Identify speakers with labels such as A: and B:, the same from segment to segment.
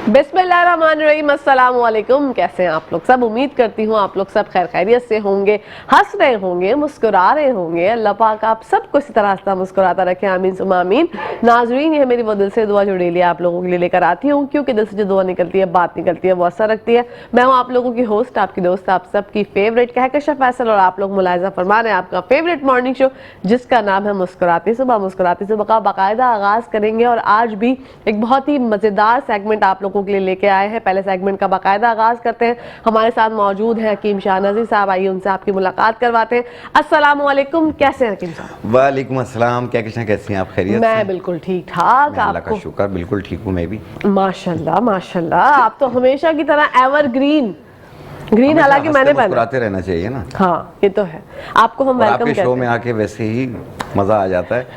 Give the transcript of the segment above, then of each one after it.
A: बिस्मिल्लाहिर्रहमानिर्रहीम, अस्सलाम वालेकुम। कैसे हैं आप लोग सब? उम्मीद करती हूँ आप लोग सब खैर खैरियत से होंगे, हंस रहे होंगे, मुस्कुरा रहे होंगे। अल्लाह पाक आप सबको इसी तरह हंसता मुस्कुराता रखे, आमीन सुम्मा आमीन। नाज़रीन, ये मेरी वो दिल से दुआ जो डेली आप लोगों के लिए लेकर आती हूँ, क्योंकि दिल से जो दुआ निकलती है, बात निकलती है, वो असर रखती है। मैं हूँ आप लोगों की होस्ट, आपकी दोस्त, आप सबकी फेवरेट कहकशा फैसल, और आप लोग मुलाहिजा फरमा रहे हैं आपका फेवरेट मॉर्निंग शो जिसका नाम है मुस्कुराती सुबह। मुस्कुराती सुबह का बाकायदा आगाज करेंगे और आज भी एक बहुत ही मजेदार सेगमेंट आप लोगों के लिए लेके आए हैं। पहले सेगमेंट का बाकायदा आगाज करते हैं। हमारे साथ मौजूद है हकीम शाह नज़ीर साहब, आइए उनसे आपकी मुलाकात करवाते हैं। अस्सलाम वालेकुम, कैसे हैं हकीम साहब?
B: वालेकुम अस्सलाम, कैसी हैं आप? खैरियत?
A: मैं बिल्कुल ठीक ठाक।
B: अल्लाह का शुक्र, बिल्कुल ठीक हूँ मैं भी।
A: माशाल्लाह माशाल्लाह, आप तो हमेशा की तरह एवरग्रीन ग्रीन। हालांकि मैंने
B: मुस्कुराते रहना चाहिए ना।
A: हाँ, ये तो है। आपको हम वेलकम
B: कहते हैं। शो में आके वैसे ही मजा आ जाता है,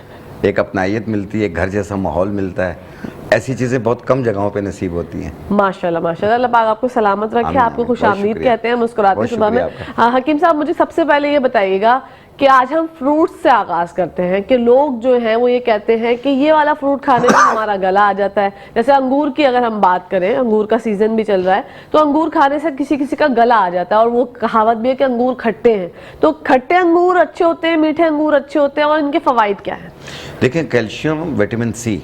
B: एक अपनायत मिलती है, एक घर जैसा माहौल मिलता है। ऐसी चीजें बहुत कम जगहों पे नसीब होती हैं।
A: माशाल्लाह माशाल्लाह, अल्लाह पाक आपको सलामत रखे, आपको खुशामदीद कहते हैं मुस्कुराते सुबह में। हकीम साहब, मुझे सबसे पहले ये बताइएगा कि आज हम फ्रूट्स से आगाज करते हैं कि लोग जो हैं वो ये कहते हैं कि ये वाला फ्रूट खाने से हमारा गला आ जाता है। जैसे अंगूर की अगर हम बात करें, अंगूर का सीजन भी चल रहा है, तो अंगूर खाने से किसी किसी का गला आ जाता है, और वो कहावत भी है कि अंगूर खट्टे हैं। तो खट्टे अंगूर अच्छे होते हैं, मीठे अंगूर अच्छे होते हैं, और इनके फवाइद क्या है?
B: देखें, कैल्शियम, विटामिन सी,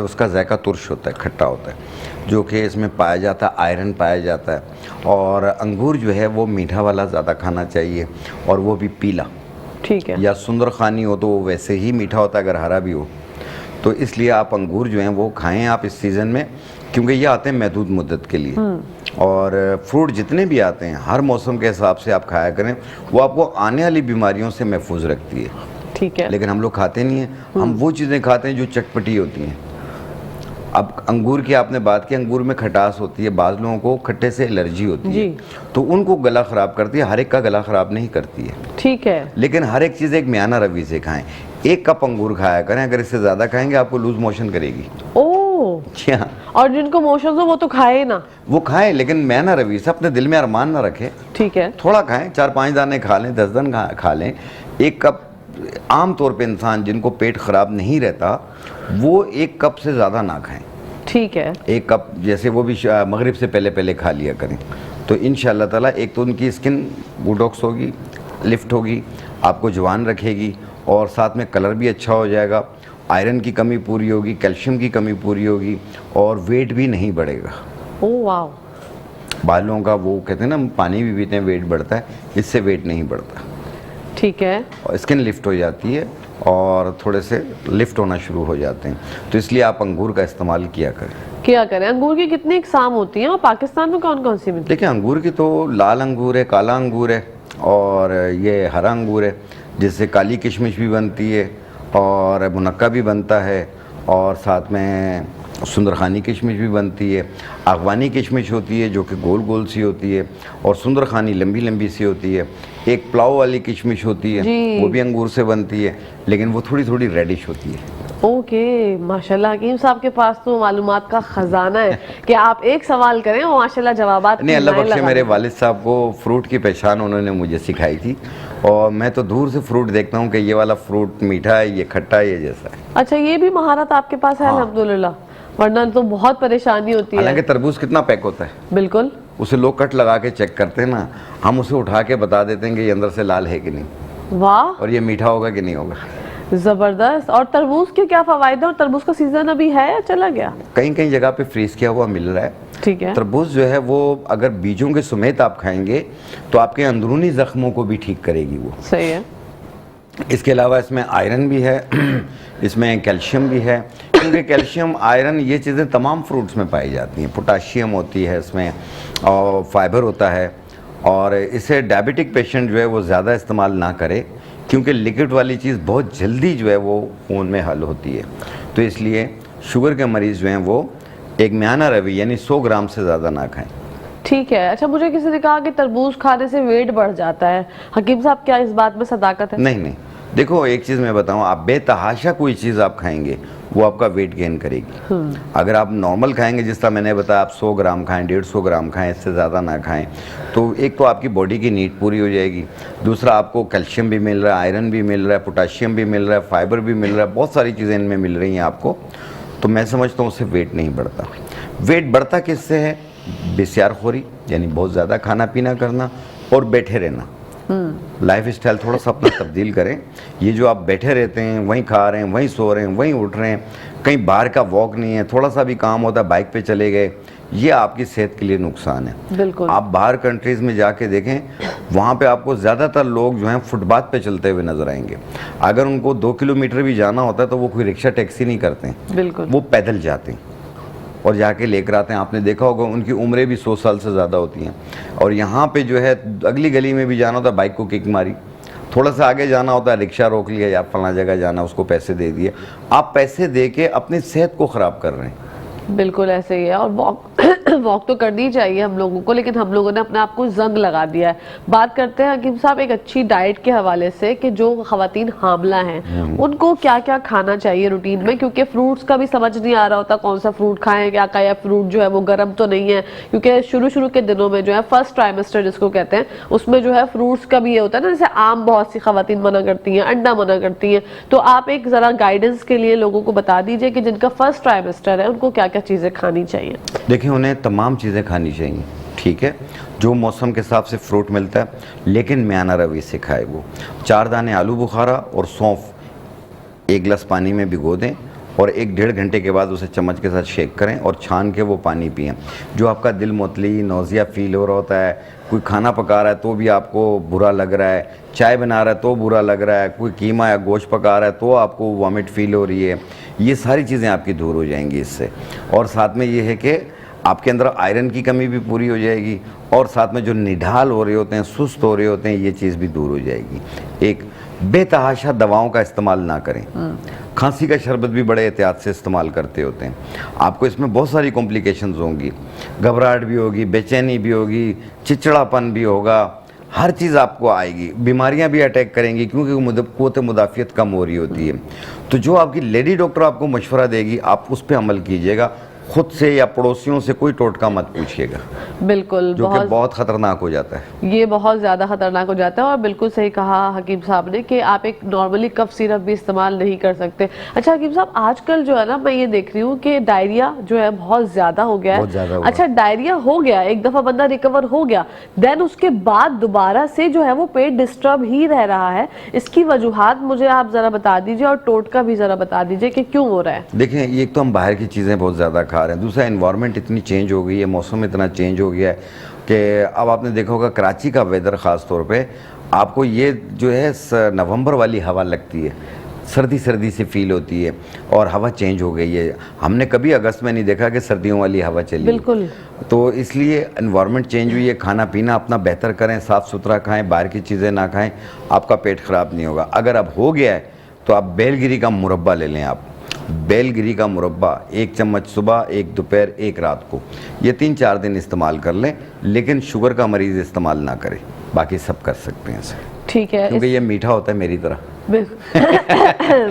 B: उसका जायका तुर्श होता है, खट्टा होता है, जो कि इसमें पाया जाता है। आयरन पाया जाता है, और अंगूर जो है वो मीठा वाला ज़्यादा खाना चाहिए, और वो भी पीला।
A: ठीक है।
B: या सुंदर खानी हो तो वो वैसे ही मीठा होता है अगर हरा भी हो। तो इसलिए आप अंगूर जो हैं वो खाएं आप इस सीज़न में, क्योंकि ये आते हैं महदूद मुद्दत के लिए। और फ्रूट जितने भी आते हैं हर मौसम के हिसाब से आप खाया करें, वो आपको आने वाली बीमारियों से महफूज रखती है।
A: ठीक है।
B: लेकिन हम लोग खाते नहीं हैं, हम वो चीज़ें खाते हैं जो चटपटी होती हैं। अब अंगूर की आपने बात की, अंगूर में खटास होती है, बाज़ लोगों को खट्टे से एलर्जी होती है, तो उनको गला ख़राब करती है। हर एक का गला ख़राब नहीं करती है।
A: ठीक है।
B: लेकिन हर एक चीज़ एक म्याना रवि से खाएं। एक कप अंगूर खाया करें, अगर इससे ज़्यादा खाएंगे आपको लूज मोशन करेगी।
A: ओह,
B: हाँ।
A: और जिनको मोशन हो वो तो खाए ना।
B: वो खाएं, लेकिन म्याना रवि से, अपने दिल में अरमान ना रखें।
A: ठीक है।
B: थोड़ा खाएं, 4-5 दाने खा लें, 10 दाने खा लें। एक कप, आम तौर पे इंसान जिनको पेट ख़राब नहीं रहता वो एक कप से ज़्यादा ना खाएं।
A: ठीक है।
B: एक कप जैसे वो भी मगरिब से पहले खा लिया करें, तो इंशाअल्लाह ताला एक तो उनकी स्किन बुडॉक्स होगी, लिफ्ट होगी, आपको जवान रखेगी, और साथ में कलर भी अच्छा हो जाएगा। आयरन की कमी पूरी होगी, कैल्शियम की कमी पूरी होगी, और वेट भी नहीं बढ़ेगा।
A: ओह वाह।
B: बालों का वो कहते हैं ना, पानी भी पीते हैं वेट बढ़ता है, इससे वेट नहीं बढ़ता।
A: ठीक है।
B: और स्किन लिफ्ट हो जाती है, और थोड़े से लिफ्ट होना शुरू हो जाते हैं। तो इसलिए आप अंगूर का इस्तेमाल किया करें।
A: अंगूर की कितनी इकसाम होती हैं और पाकिस्तान में कौन कौन सी मिलती है?
B: देखिए, अंगूर की तो लाल अंगूर है, काला अंगूर है, और ये हरा अंगूर है, जिससे काली किशमिश भी बनती है, और मुनक्का भी बनता है, और साथ में सुंदरखानी किशमिश भी बनती है। अगवानी किशमिश होती है जो कि गोल गोल सी होती है, और सुंदरखानी लंबी लंबी सी होती है। एक प्लाव वाली किशमिश होती है, वो भी अंगूर से बनती है, लेकिन वो थोड़ी थोड़ी रेडिश होती है।
A: ओके, माशाल्लाह हकीम साहब के पास तो मालूमात का खजाना है कि आप एक सवाल करें वो माशाल्लाह जवाबात
B: नहीं, अल्लाह बख्शे, मेरे वालिद साहब को फ्रूट की पहचान उन्होंने मुझे सिखाई थी, और मैं तो दूर से फ्रूट देखता हूँ कि ये वाला फ्रूट मीठा है, ये खट्टा है, ये जैसा है।
A: अच्छा, ये भी महारत आपके पास है? अल्हम्दुलिल्लाह, वरना तो बहुत परेशानी होती है।
B: हालांकि तरबूज कितना पैक होता है,
A: बिल्कुल,
B: उसे लोग कट लगा के चेक करते हैं ना, हम उसे उठा के बता देते हैं कि ये अंदर से लाल है कि नहीं।
A: वाह। और
B: ये मीठा होगा कि नहीं होगा।
A: जबरदस्त। और तरबूज के क्या फवायद है? और तरबूज का सीजन अभी है या चला गया?
B: कहीं कहीं जगह पे फ्रीज किया हुआ मिल रहा है।
A: ठीक है।
B: तरबूज जो है वो अगर बीजों के समेत आप खाएंगे तो आपके अंदरूनी जख्मों को भी ठीक करेगी वो।
A: सही है।
B: इसके अलावा इसमें आयरन भी है, इसमें कैल्शियम भी है, क्योंकि कैल्शियम, आयरन, ये चीज़ें तमाम फ्रूट्स में पाई जाती हैं। पोटाशियम होती है इसमें, और फाइबर होता है। और इसे डायबिटिक पेशेंट जो है वो ज़्यादा इस्तेमाल ना करे, क्योंकि लिक्विड वाली चीज़ बहुत जल्दी जो है वो खून में हल होती है। तो इसलिए शुगर के मरीज़ जो हैं वो एक म्याना रवि यानी 100 ग्राम से ज़्यादा ना खाएं।
A: ठीक है। अच्छा, मुझे किसी ने कहा कि तरबूज खाने से वेट बढ़ जाता है। हकीम साहब, क्या इस बात में सदाकत है?
B: नहीं, देखो एक चीज़ मैं बताऊं, आप बेतहाशा कोई चीज़ आप खाएंगे वो आपका वेट गेन करेगी। अगर आप नॉर्मल खाएंगे, जिस तरह मैंने बताया, आप 100 ग्राम खाएं, 150 ग्राम खाएं, इससे ज़्यादा ना खाएं, तो एक तो आपकी बॉडी की नीड पूरी हो जाएगी, दूसरा आपको कैल्शियम भी मिल रहा है, आयरन भी मिल रहा है, पोटाशियम भी मिल रहा है, फाइबर भी मिल रहा है, बहुत सारी चीज़ें इनमें मिल रही हैं आपको। तो मैं समझता हूँ उससे वेट नहीं बढ़ता। वेट बढ़ता किससे है? बेसियारखोरी, यानी बहुत ज़्यादा खाना पीना करना और बैठे रहना। लाइफ स्टाइल थोड़ा सा अपना तब्दील करें। ये जो आप बैठे रहते हैं, वहीं खा रहे हैं, वहीं सो रहे हैं, वहीं उठ रहे हैं, कहीं बाहर का वॉक नहीं है, थोड़ा सा भी काम होता है बाइक पे चले गए, ये आपकी सेहत के लिए नुकसान है।
A: बिल्कुल।
B: आप बाहर कंट्रीज़ में जाके देखें, वहाँ पे आपको ज़्यादातर लोग जो हैं फुटपाथ पे चलते हुए नजर आएंगे। अगर उनको 2 किलोमीटर भी जाना होता है तो वो कोई रिक्शा टैक्सी नहीं करते हैं,
A: बिल्कुल,
B: वो पैदल जाते हैं और जाके लेकर आते हैं। आपने देखा होगा उनकी उम्रें भी 100 साल से ज़्यादा होती हैं। और यहाँ पे जो है अगली गली में भी जाना होता है, बाइक को किक मारी, थोड़ा सा आगे जाना होता है, रिक्शा रोक लिया, यार फलाना जगह जाना, उसको पैसे दे दिए। आप पैसे दे के अपनी सेहत को ख़राब कर रहे हैं।
A: बिल्कुल ऐसे ही है। और वॉक तो करनी चाहिए हम लोगों को, लेकिन हम लोगों ने अपने आप को जंग लगा दिया है। बात करते हैं हकीम साहब एक अच्छी डाइट के हवाले से कि जो खवातीन हामला हैं उनको क्या क्या खाना चाहिए रूटीन में, क्योंकि फ्रूट्स का भी समझ नहीं आ रहा होता कौन सा फ्रूट खाएं, क्या खाएं। फ्रूट जो है वो गर्म तो नहीं है, क्योंकि शुरू के दिनों में जो है फर्स्ट ट्राइमेस्टर जिसको कहते हैं, उसमें जो है फ्रूट्स का भी ये होता है ना, जैसे आम बहुत सी खवातीन मना करती हैं, अंडा मना करती हैं। तो आप एक जरा गाइडेंस के लिए लोगों को बता दीजिए कि जिनका फर्स्ट ट्राइमेस्टर है उनको क्या क्या चीजें खानी चाहिए।
B: देखिए, उन्हें तमाम चीज़ें खानी चाहिए, ठीक है, जो मौसम के हिसाब से फ्रूट मिलता है, लेकिन म्याना रवि से खाए। वो 4 दाने आलू बुखारा और सौंफ 1 गिलास पानी में भिगो दें और 1-1.5 घंटे के बाद उसे चम्मच के साथ शेक करें और छान के वो पानी पिएं। जो आपका दिल मोतली नौजिया फील हो रहा होता है, कोई खाना पका रहा है तो भी आपको बुरा लग रहा है, चाय बना रहा है तो बुरा लग रहा है, कोई कीमा या गोश्त पका रहा है तो आपको वॉमिट फील हो रही है, ये सारी चीज़ें आपकी दूर हो जाएंगी इससे। और साथ में ये है कि आपके अंदर आयरन की कमी भी पूरी हो जाएगी और साथ में जो निढाल हो रहे होते हैं, सुस्त हो रहे होते हैं, ये चीज़ भी दूर हो जाएगी। एक बेतहाशा दवाओं का इस्तेमाल ना करें। खांसी का शरबत भी बड़े एहतियात से इस्तेमाल करते होते हैं। आपको इसमें बहुत सारी कॉम्प्लिकेशंस होंगी, घबराहट भी होगी, बेचैनी भी होगी, चिड़चिड़ापन भी होगा, हर चीज़ आपको आएगी, बीमारियां भी अटैक करेंगी क्योंकि क़ुव्वत मुदाफ़ियत कम हो रही होती है। तो जो आपकी लेडी डॉक्टर आपको मशवरा देगी आप उस पर अमल कीजिएगा, खुद से या पड़ोसियों से कोई टोटका मत पूछिएगा।
A: बिल्कुल,
B: जो कि बहुत खतरनाक हो जाता है।
A: ये बहुत ज़्यादा खतरनाक हो जाता है। और बिल्कुल सही कहा हकीम साहब ने कि आप एक नॉर्मली कफ सिरप भी इस्तेमाल नहीं कर सकते। अच्छा हकीम साहब, आजकल जो है ना, मैं ये देख रही हूँ कि डायरिया जो है बहुत ज़्यादा हो गया है। अच्छा, डायरिया हो गया, एक दफ़ा बंदा रिकवर हो गया, देन उसके बाद दोबारा से जो है वो पेट डिस्टर्ब ही रह रहा है। इसकी वजूहात मुझे आप ज़रा बता दीजिए और टोटका भी ज़रा बता दीजिए कि क्यों हो रहा है।
B: देखिए, एक तो हम बाहर की चीज़ें बहुत ज़्यादा खा रहे हैं, दूसरा एनवायरनमेंट इतनी चेंज हो गई है, मौसम इतना चेंज हो गया है कि अब आपने देखा होगा कराची का वेदर ख़ास तौर पे आपको ये जो है नवंबर वाली हवा लगती है, सर्दी सर्दी से फील होती है और हवा चेंज हो गई है। हमने कभी अगस्त में नहीं देखा कि सर्दियों वाली हवा चली।
A: बिल्कुल।
B: तो इसलिए एनवायरनमेंट चेंज हुई है। खाना पीना अपना बेहतर करें, साफ़ सुथरा खाएं, बाहर की चीज़ें ना खाएं, आपका पेट ख़राब नहीं होगा। अगर अब हो गया है तो आप बेलगिरी का मुरब्बा ले लें। आप बेलगिरी का मुरब्बा 1 चम्मच सुबह, 1 दोपहर, 1 रात को, ये 3-4 दिन इस्तेमाल कर लें, लेकिन शुगर का मरीज़ इस्तेमाल ना करे, बाकी सब कर सकते हैं इसे।
A: ठीक है,
B: क्योंकि ये मीठा होता है मेरी तरह।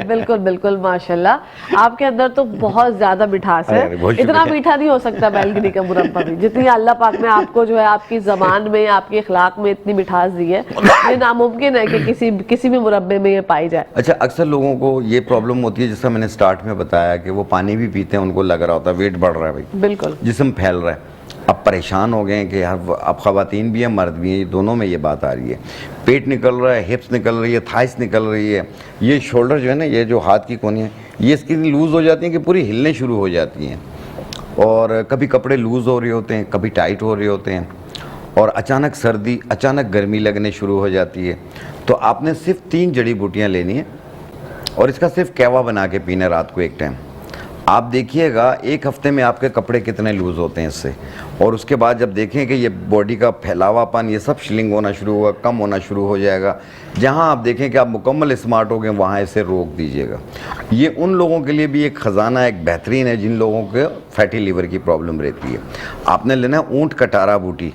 A: बिल्कुल बिल्कुल, माशाल्लाह आपके अंदर तो बहुत ज्यादा मिठास है। इतना मीठा नहीं हो सकता बेलगिरी का मुरब्बा भी, जितनी अल्लाह पाक ने आपको जो है आपकी जबान में, आपके अखलाक में इतनी मिठास दी है, ये नामुमकिन है कि किसी भी मुरब्बे में ये पाई जाए।
B: अच्छा, अक्सर लोगों को ये प्रॉब्लम होती है, जैसा मैंने स्टार्ट में बताया कि वो पानी भी पीते हैं, उनको लग रहा होता है वेट बढ़ रहा है, भाई
A: बिल्कुल
B: जिस्म फैल रहा है। अब परेशान हो गए हैं कि यार अब ख़वातीन भी हैं मर्द भी हैं, दोनों में ये बात आ रही है, पेट निकल रहा है, हिप्स निकल रही है, थाइस निकल रही है, ये शोल्डर जो है ना, ये जो हाथ की कोनियाँ, ये इसकी लूज़ हो जाती हैं कि पूरी हिलने शुरू हो जाती हैं, और कभी कपड़े लूज़ हो रहे होते हैं, कभी टाइट हो रहे होते हैं, और अचानक सर्दी, अचानक गर्मी लगने शुरू हो जाती है। तो आपने सिर्फ 3 जड़ी बूटियाँ लेनी है और इसका सिर्फ कहवा बना के पीना रात को 1 टाइम। आप देखिएगा 1 हफ्ते में आपके कपड़े कितने लूज़ होते हैं इससे, और उसके बाद जब देखें कि ये बॉडी का फैलावापन ये सब श्रिंक होना शुरू होगा, कम होना शुरू हो जाएगा। जहां आप देखें कि आप मुकम्मल स्मार्ट हो गए, वहाँ इसे रोक दीजिएगा। ये उन लोगों के लिए भी एक ख़जाना, एक बेहतरीन है जिन लोगों को फैटी लीवर की प्रॉब्लम रहती है। आपने लेना है ऊँट कटारा बूटी।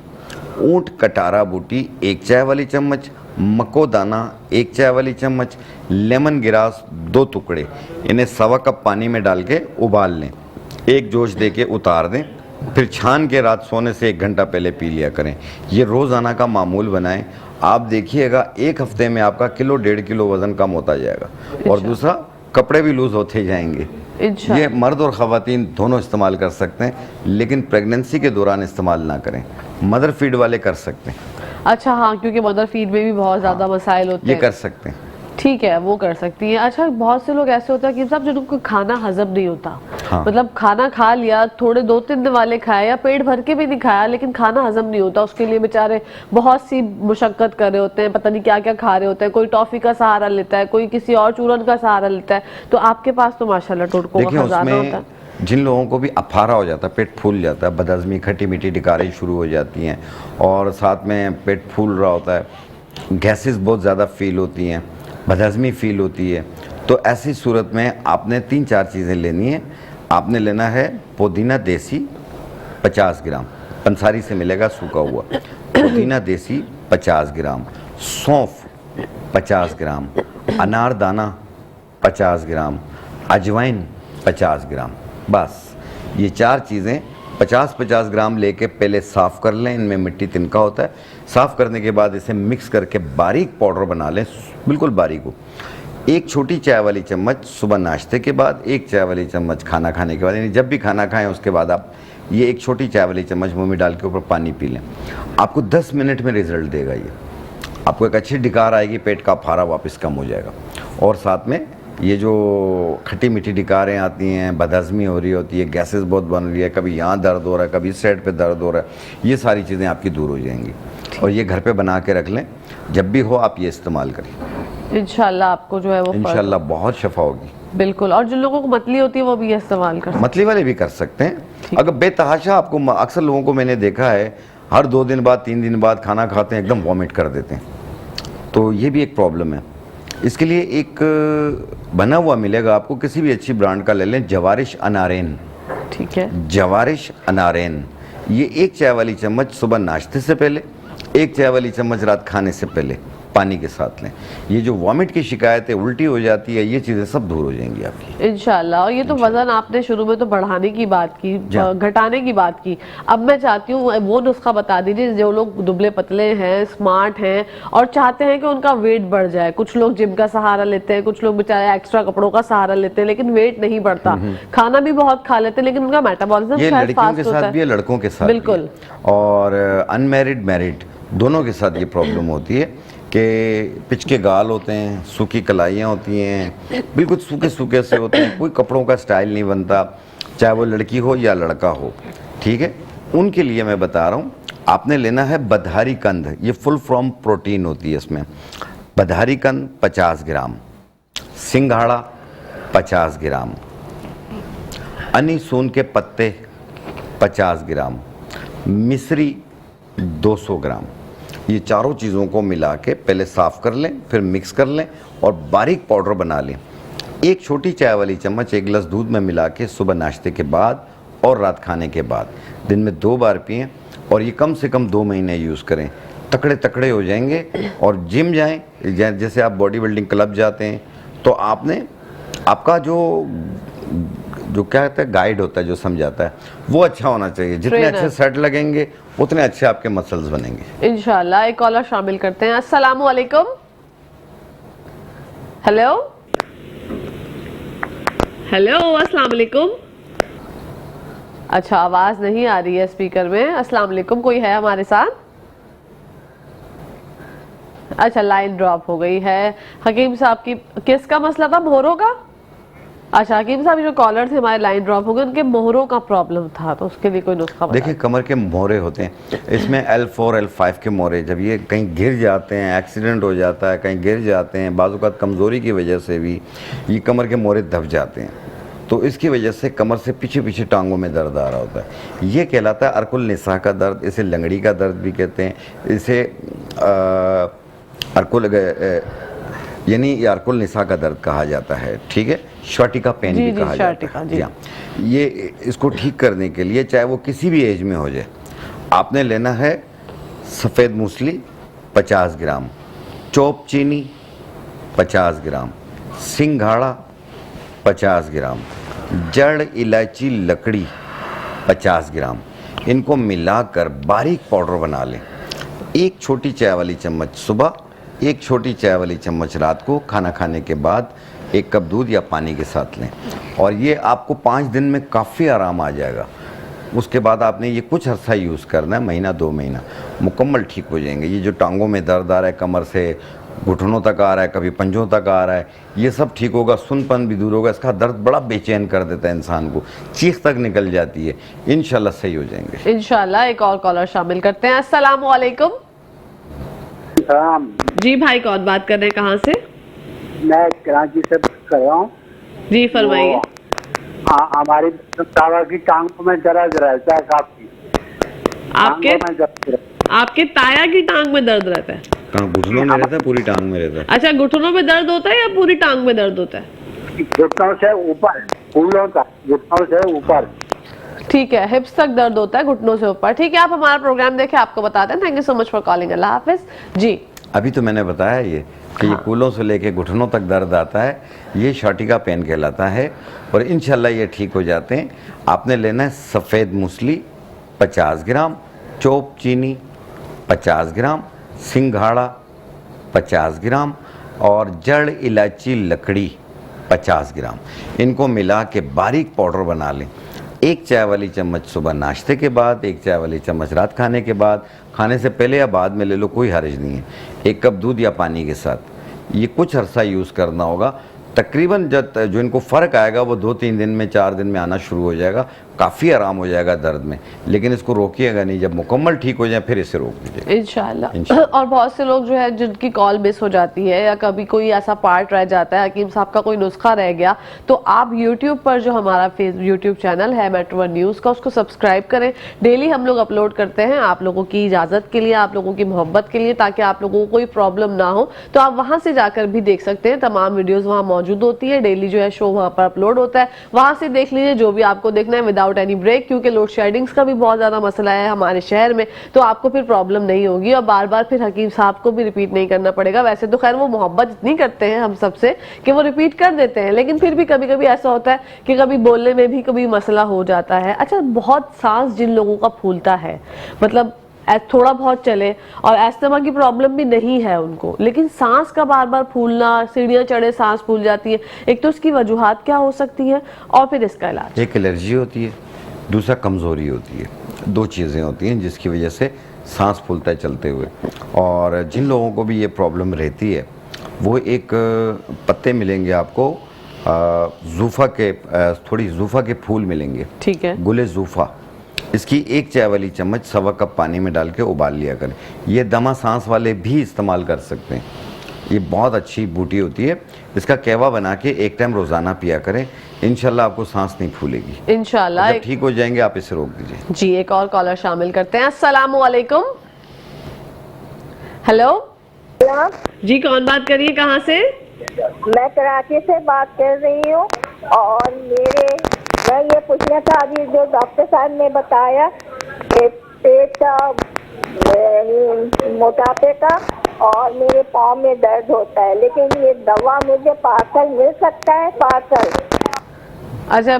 B: ऊँट कटारा बूटी 1 चाय वाली चम्मच, मको दाना 1 चाय वाली चम्मच, लेमन गिरास 2 टुकड़े, इन्हें 1.25 कप पानी में डाल के उबाल लें, 1 जोश दे के उतार दें, फिर छान के रात सोने से 1 घंटा पहले पी लिया करें। ये रोज़ाना का मामूल बनाएं। आप देखिएगा 1 हफ्ते में आपका 1-1.5 किलो वज़न कम होता जाएगा, और दूसरा कपड़े भी लूज़ होते जाएंगे।
A: इंशाल्लाह।
B: ये मर्द और ख़वातीन दोनों इस्तेमाल कर सकते हैं, लेकिन प्रेगनेंसी के दौरान इस्तेमाल ना करें। मदर फीड वाले कर सकते हैं,
A: अच्छा हाँ, क्योंकि मदर फीड में भी बहुत ज़्यादा मसाइल होते
B: ये
A: हैं।
B: कर सकते हैं।
A: ठीक है, वो कर सकती है। अच्छा, बहुत से लोग ऐसे होते हैं कि साहब जिनको खाना हजम नहीं होता,
B: हाँ।
A: मतलब खाना खा लिया, थोड़े 2-3 दिन वाले खाए या पेट भर के भी नहीं खाया, लेकिन खाना हजम नहीं होता, उसके लिए बेचारे बहुत सी मुशक्कत कर रहे होते हैं, पता नहीं क्या क्या खा रहे होते हैं। कोई टॉफी का सहारा लेता है, कोई किसी और चूरन का सहारा लेता है। तो आपके पास तो माशाल्लाह टोटकों का
B: देखिए,
A: खजाना होता है।
B: उसमें जिन लोगों को भी अफारा हो जाता है, पेट फूल जाता है, बदहज़मी, खट्टी मीठी डिकारें शुरू हो जाती हैं, और साथ में पेट फूल रहा होता है, गैसेस बहुत ज़्यादा फील होती हैं, बदहज़मी फील होती है, तो ऐसी सूरत में आपने 3-4 चीज़ें लेनी है। आपने लेना है पुदीना देसी 50 ग्राम, पंसारी से मिलेगा सूखा हुआ। पुदीना देसी 50 ग्राम, सौंफ 50 ग्राम, अनारदाना 50 ग्राम, अजवाइन 50 ग्राम। बस ये 4 चीज़ें 50-50 ग्राम लेके पहले साफ़ कर लें। इनमें मिट्टी तिनका होता है। साफ़ करने के बाद इसे मिक्स करके बारीक पाउडर बना लें, बिल्कुल बारीक हो। 1 छोटी चाय वाली चम्मच सुबह नाश्ते के बाद, 1 चाय वाली चम्मच खाना खाने के बाद, यानी जब भी खाना खाएं उसके बाद आप ये 1 छोटी चाय वाली चम्मच मुँह में डाल के ऊपर पानी पी लें। आपको 10 मिनट में रिजल्ट देगा ये। आपको एक अच्छी डिकार आएगी, पेट का फारा वापस कम हो जाएगा, और साथ में ये जो खट्टी मीठी डिकारें आती हैं, बदहज़मी हो रही होती है, गैसेस बहुत बन रही है, कभी यहाँ दर्द हो रहा है, कभी इस साइड पे दर्द हो रहा है, ये सारी चीज़ें आपकी दूर हो जाएंगी। और ये घर पे बना के रख लें, जब भी हो आप ये इस्तेमाल करें,
A: इंशाल्लाह आपको जो है वो
B: इंशाल्लाह बहुत शफा होगी।
A: बिल्कुल। और जिन लोगों को मतली होती है वो भी ये इस्तेमाल कर सकते
B: मतली वाले भी कर सकते हैं। अगर बेतहाशा आपको, अक्सर लोगों को मैंने देखा है हर 2 दिन बाद 3 दिन बाद खाना खाते हैं एकदम वॉमिट कर देते हैं, तो ये भी एक प्रॉब्लम है। इसके लिए एक बना हुआ मिलेगा आपको, किसी भी अच्छी ब्रांड का ले लें, जवारिश अनारेन।
A: ठीक है,
B: जवारिश अनारेन, ये 1 चाय वाली चम्मच सुबह नाश्ते से पहले, 1 चाय वाली चम्मच रात खाने से पहले पानी के साथ लें। ये जो वॉमिट की शिकायतें, उल्टी हो जाती है, ये चीज़ें सब दूर हो जाएंगी आपकी
A: इंशाल्लाह। और ये तो वजन आपने शुरू में तो बढ़ाने की बात की, घटाने की बात की। अब मैं चाहती हूँ वो नुस्खा बता दीजिए जो लोग दुबले पतले हैं, स्मार्ट हैं और चाहते हैं कि उनका वेट बढ़ जाए। कुछ लोग जिम का सहारा लेते हैं, कुछ लोग बेचारे एक्स्ट्रा कपड़ों का सहारा लेते हैं, लेकिन वेट नहीं बढ़ता। खाना भी बहुत खा लेते हैं, लेकिन उनका मेटाबॉलिज्म
B: ये
A: शायद
B: लड़कियों के
A: फास्ट होता
B: साथ भी है,
A: है।
B: लड़कों के साथ
A: बिल्कुल।
B: भी है। और अनमैरिड मैरिड दोनों के साथ ये प्रॉब्लम होती है कि पिचके गाल होते हैं, सूखी कलाइयाँ होती हैं, बिल्कुल सूखे सूखे से होते हैं, कोई कपड़ों का स्टाइल नहीं बनता, चाहे वो लड़की हो या लड़का हो। ठीक है, उनके लिए मैं बता रहा हूँ, आपने लेना है बधारी कंद। ये फुल फ्रॉम प्रोटीन होती है इसमें। बधारी कंद 50 ग्राम, सिंघाड़ा 50 ग्राम, अनीसून के पत्ते 50 ग्राम, मिश्री 200 ग्राम। ये चारों चीज़ों को मिला के पहले साफ़ कर लें, फिर मिक्स कर लें और बारीक पाउडर बना लें। 1 छोटी चाय वाली चम्मच 1 गिलास दूध में मिला के सुबह नाश्ते के बाद और रात खाने के बाद दिन में 2 बार पिएं, और ये कम से कम 2 महीने यूज़ करें। तकड़े तकड़े हो जाएंगे। और जिम जाएं, जैसे आप बॉडी बिल्डिंग क्लब जाते हैं, तो आपने आपका जो क्या कहते हैं गाइड होता है, जो समझाता है, वो अच्छा होना चाहिए। जितने अच्छे सेट लगेंगे उतने अच्छे आपके मसल्स बनेंगे
A: इंशाल्लाह। एक कॉलर शामिल करते हैं। अस्सलाम वालेकुम। हेलो हेलो, अस्सलाम वालेकुम। अच्छा, आवाज नहीं आ रही है स्पीकर में। अस्सलाम वालेकुम, कोई है हमारे साथ? अच्छा, लाइन ड्रॉप हो गई है। हकीम साहब की किसका मसला था? मोहरों का? अच्छा, हकीम साहब जो कॉलर थे हमारे लाइन ड्रॉप हो गए, उनके मोहरों का प्रॉब्लम था, तो उसके लिए कोई नुस्खा बता।
B: देखिए, कमर के मोहरे होते हैं, इसमें L4 L5 के मोहरे, जब ये कहीं गिर जाते हैं, एक्सीडेंट हो जाता है, कहीं गिर जाते हैं, बाज़-औक़ात कमज़ोरी की वजह से भी ये कमर के मोहरे दब जाते हैं, तो इसकी वजह से कमर से पीछे पीछे टांगों में दर्द आ रहा होता है। ये कहलाता है अर्कुल निसा का दर्द। इसे लंगड़ी का दर्द भी कहते हैं। इसे अर्कुल यानी यारकुल निसा का दर्द कहा जाता है। ठीक है, शॉटिका पेन भी कहा जाता है। ये इसको ठीक करने के लिए, चाहे वो किसी भी एज में हो जाए, आपने लेना है सफ़ेद मूसली 50 ग्राम, चौप चीनी 50 ग्राम, सिंघाड़ा 50 ग्राम, जड़ इलायची लकड़ी 50 ग्राम। इनको मिलाकर बारीक पाउडर बना लें। 1 छोटी चाय वाली चम्मच सुबह, 1 छोटी चाय वाली चम्मच रात को खाना खाने के बाद 1 कप दूध या पानी के साथ लें, और ये आपको 5 दिन में काफ़ी आराम आ जाएगा। उसके बाद आपने ये कुछ अर्सा यूज़ करना है, महीना 2 महीना, मुकम्मल ठीक हो जाएंगे। ये जो टांगों में दर्द आ रहा है, कमर से घुटनों तक आ रहा है, कभी पंजों तक आ रहा है, ये सब ठीक होगा। सुनपन भी दूर होगा। इसका दर्द बड़ा बेचैन कर देता है इंसान को, चीख तक निकल जाती है। इंशाल्लाह सही हो जाएंगे।
A: इंशाल्लाह। एक और कॉलर शामिल करते हैं। अस्सलाम वालेकुम। जी भाई, कौन बात कर रहे हैं, कहाँ से?
C: मैं कराची से कर रहा हूँ।
A: जी फरमाइए।
C: हमारी तावा की टांगों में दर्द रहता है काफी।
A: आपके ताया की टांग में दर्द रहता है?
B: कहाँ, घुटनों में रहता है, पूरी टांग में रहता है?
A: अच्छा, घुटनों में दर्द होता है या पूरी टांग में दर्द होता है?
C: घुटनों से ऊपर, फूलों तक, घुटनों से ऊपर।
A: ठीक है, हिप्स तक दर्द होता है, घुटनों से ऊपर। ठीक है, आप हमारा प्रोग्राम देखें, आपको बताते हैं। Thank you so much for calling. अल्लाह हाफिज। जी,
B: अभी तो मैंने बताया ये कि ये कूलों से लेके घुटनों तक दर्द आता है, ये शॉटिका पेन कहलाता है, और इंशाल्लाह ये ठीक हो जाते हैं। आपने लेना है सफ़ेद मूसली 50 ग्राम, चोप चीनी 50 ग्राम, सिंघाड़ा 50 ग्राम और जड़ इलायची लकड़ी 50 ग्राम। इनको मिला के बारीक पाउडर बना लें। 1 चाय वाली चम्मच सुबह नाश्ते के बाद, 1 चाय वाली चम्मच रात खाने के बाद, खाने से पहले या बाद में ले लो, कोई हर्ज नहीं है। 1 कप दूध या पानी के साथ ये कुछ अरसा यूज़ करना होगा। तकरीबन जो इनको फ़र्क आएगा वो 2-3 दिन में, 4 दिन में आना शुरू हो जाएगा। काफ़ी आराम हो जाएगा दर्द में, लेकिन इसको रोकिएगा नहीं। जब मुकम्मल ठीक हो जाए फिर इसे रोक दीजिए
A: इंशाल्लाह। और बहुत से लोग जो है जिनकी कॉल मिस हो जाती है या कभी कोई ऐसा पार्ट रह जाता है, हकीम साहब का कोई नुस्खा रह गया, तो आप यूट्यूब पर जो हमारा यूट्यूब चैनल है मेट्रो वन न्यूज़ का, उसको सब्सक्राइब करें। डेली हम लोग अपलोड करते हैं आप लोगों की इजाज़त के लिए, आप लोगों की मोहब्बत के लिए, ताकि आप लोगों को कोई प्रॉब्लम ना हो। तो आप वहाँ से जाकर भी देख सकते हैं, तमाम वीडियोज़ वहाँ मौजूद होती है। डेली जो है शो वहाँ पर अपलोड होता है, वहाँ से देख लीजिए जो भी आपको देखना है विदाउट एनी ब्रेक। क्योंकि लोड शेडिंग्स का भी बहुत ज़्यादा मसला है हमारे शहर में, तो आपको फिर प्रॉब्लम नहीं होगी और बार बार फिर हकीम साहब को भी रिपीट नहीं करना पड़ेगा। वैसे तो खैर वो मोहब्बत इतनी करते हैं हम सबसे कि वो रिपीट कर देते हैं, लेकिन फिर भी कभी कभी ऐसा होता है कि कभी बोलने में भी कभी मसला हो जाता है। अच्छा, बहुत सांस जिन लोगों का फूलता है, मतलब थोड़ा बहुत चले और अस्थमा की प्रॉब्लम भी नहीं है उनको, लेकिन सांस का बार बार फूलना, सीढ़ियाँ चढ़े सांस फूल जाती है, एक तो इसकी वजूहात क्या हो सकती है और फिर इसका इलाज?
B: एक एलर्जी होती है, दूसरा कमज़ोरी होती है। 2 चीज़ें होती हैं जिसकी वजह से सांस फूलता है चलते हुए। और जिन लोगों को भी ये प्रॉब्लम रहती है, वो एक पत्ते मिलेंगे आपको, जूफ़ा के, थोड़ी जूफ़ा के फूल मिलेंगे,
A: ठीक है,
B: गुले जूफ़ा। इसकी 1 चाय वाली चम्मच 1.25 कप पानी में डाल के उबाल लिया करें। ये दमा सांस वाले भी इस्तेमाल कर सकते हैं। ये बहुत अच्छी बूटी होती है। इसका कहवा बना के 1 टाइम रोज़ाना पिया करें, इंशाल्लाह आपको सांस नहीं फूलेगी।
A: इंशाल्लाह
B: जब ठीक हो जाएंगे आप इसे रोक दीजिए।
A: जी, एक और कॉलर शामिल करते हैं। अस्सलाम वालेकुम। हेलो जी, कौन बात कर रही है, कहाँ से?
D: मैं कराची से बात कर रही हूँ, और मैं ये पूछना था, अभी जो डॉक्टर साहब ने बताया कि पेट का, मोटापे का और मेरे पाँव में दर्द होता है, लेकिन ये दवा मुझे पार्सल मिल सकता है? पार्सल?
A: अच्छा,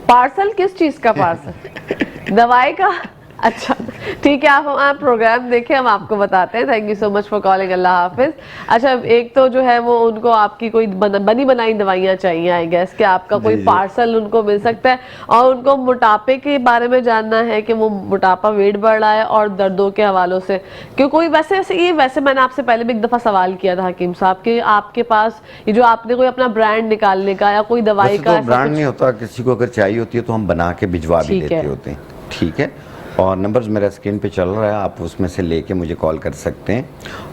A: पार्सल किस चीज का पार्सल? दवाई का? अच्छा ठीक है, आप प्रोग्राम देखें, हम आपको बताते हैं। Thank you so much for calling. अल्लाह हाफिज। अच्छा, एक तो जो है वो उनको आपकी कोई बनी बनाई दवाइयाँ चाहिए, आई गेस कि आपका कोई पार्सल उनको मिल सकता है। और उनको मोटापे के बारे में जानना है कि वो मोटापा, वेट बढ़ रहा है और दर्दों के हवालों से, क्यों कोई वैसे मैंने आपसे पहले भी एक दफ़ा सवाल किया था हकीम साहब कि आपके पास ये जो आपने कोई अपना ब्रांड निकालने का या कोई दवाई का,
B: तो ब्रांड नहीं होता, किसी को अगर चाहिए होती है तो हम बना के भिजवा भी देते होते हैं। ठीक है, और नंबर्स मेरा स्क्रीन पे चल रहा है, आप उसमें से लेके मुझे कॉल कर सकते हैं।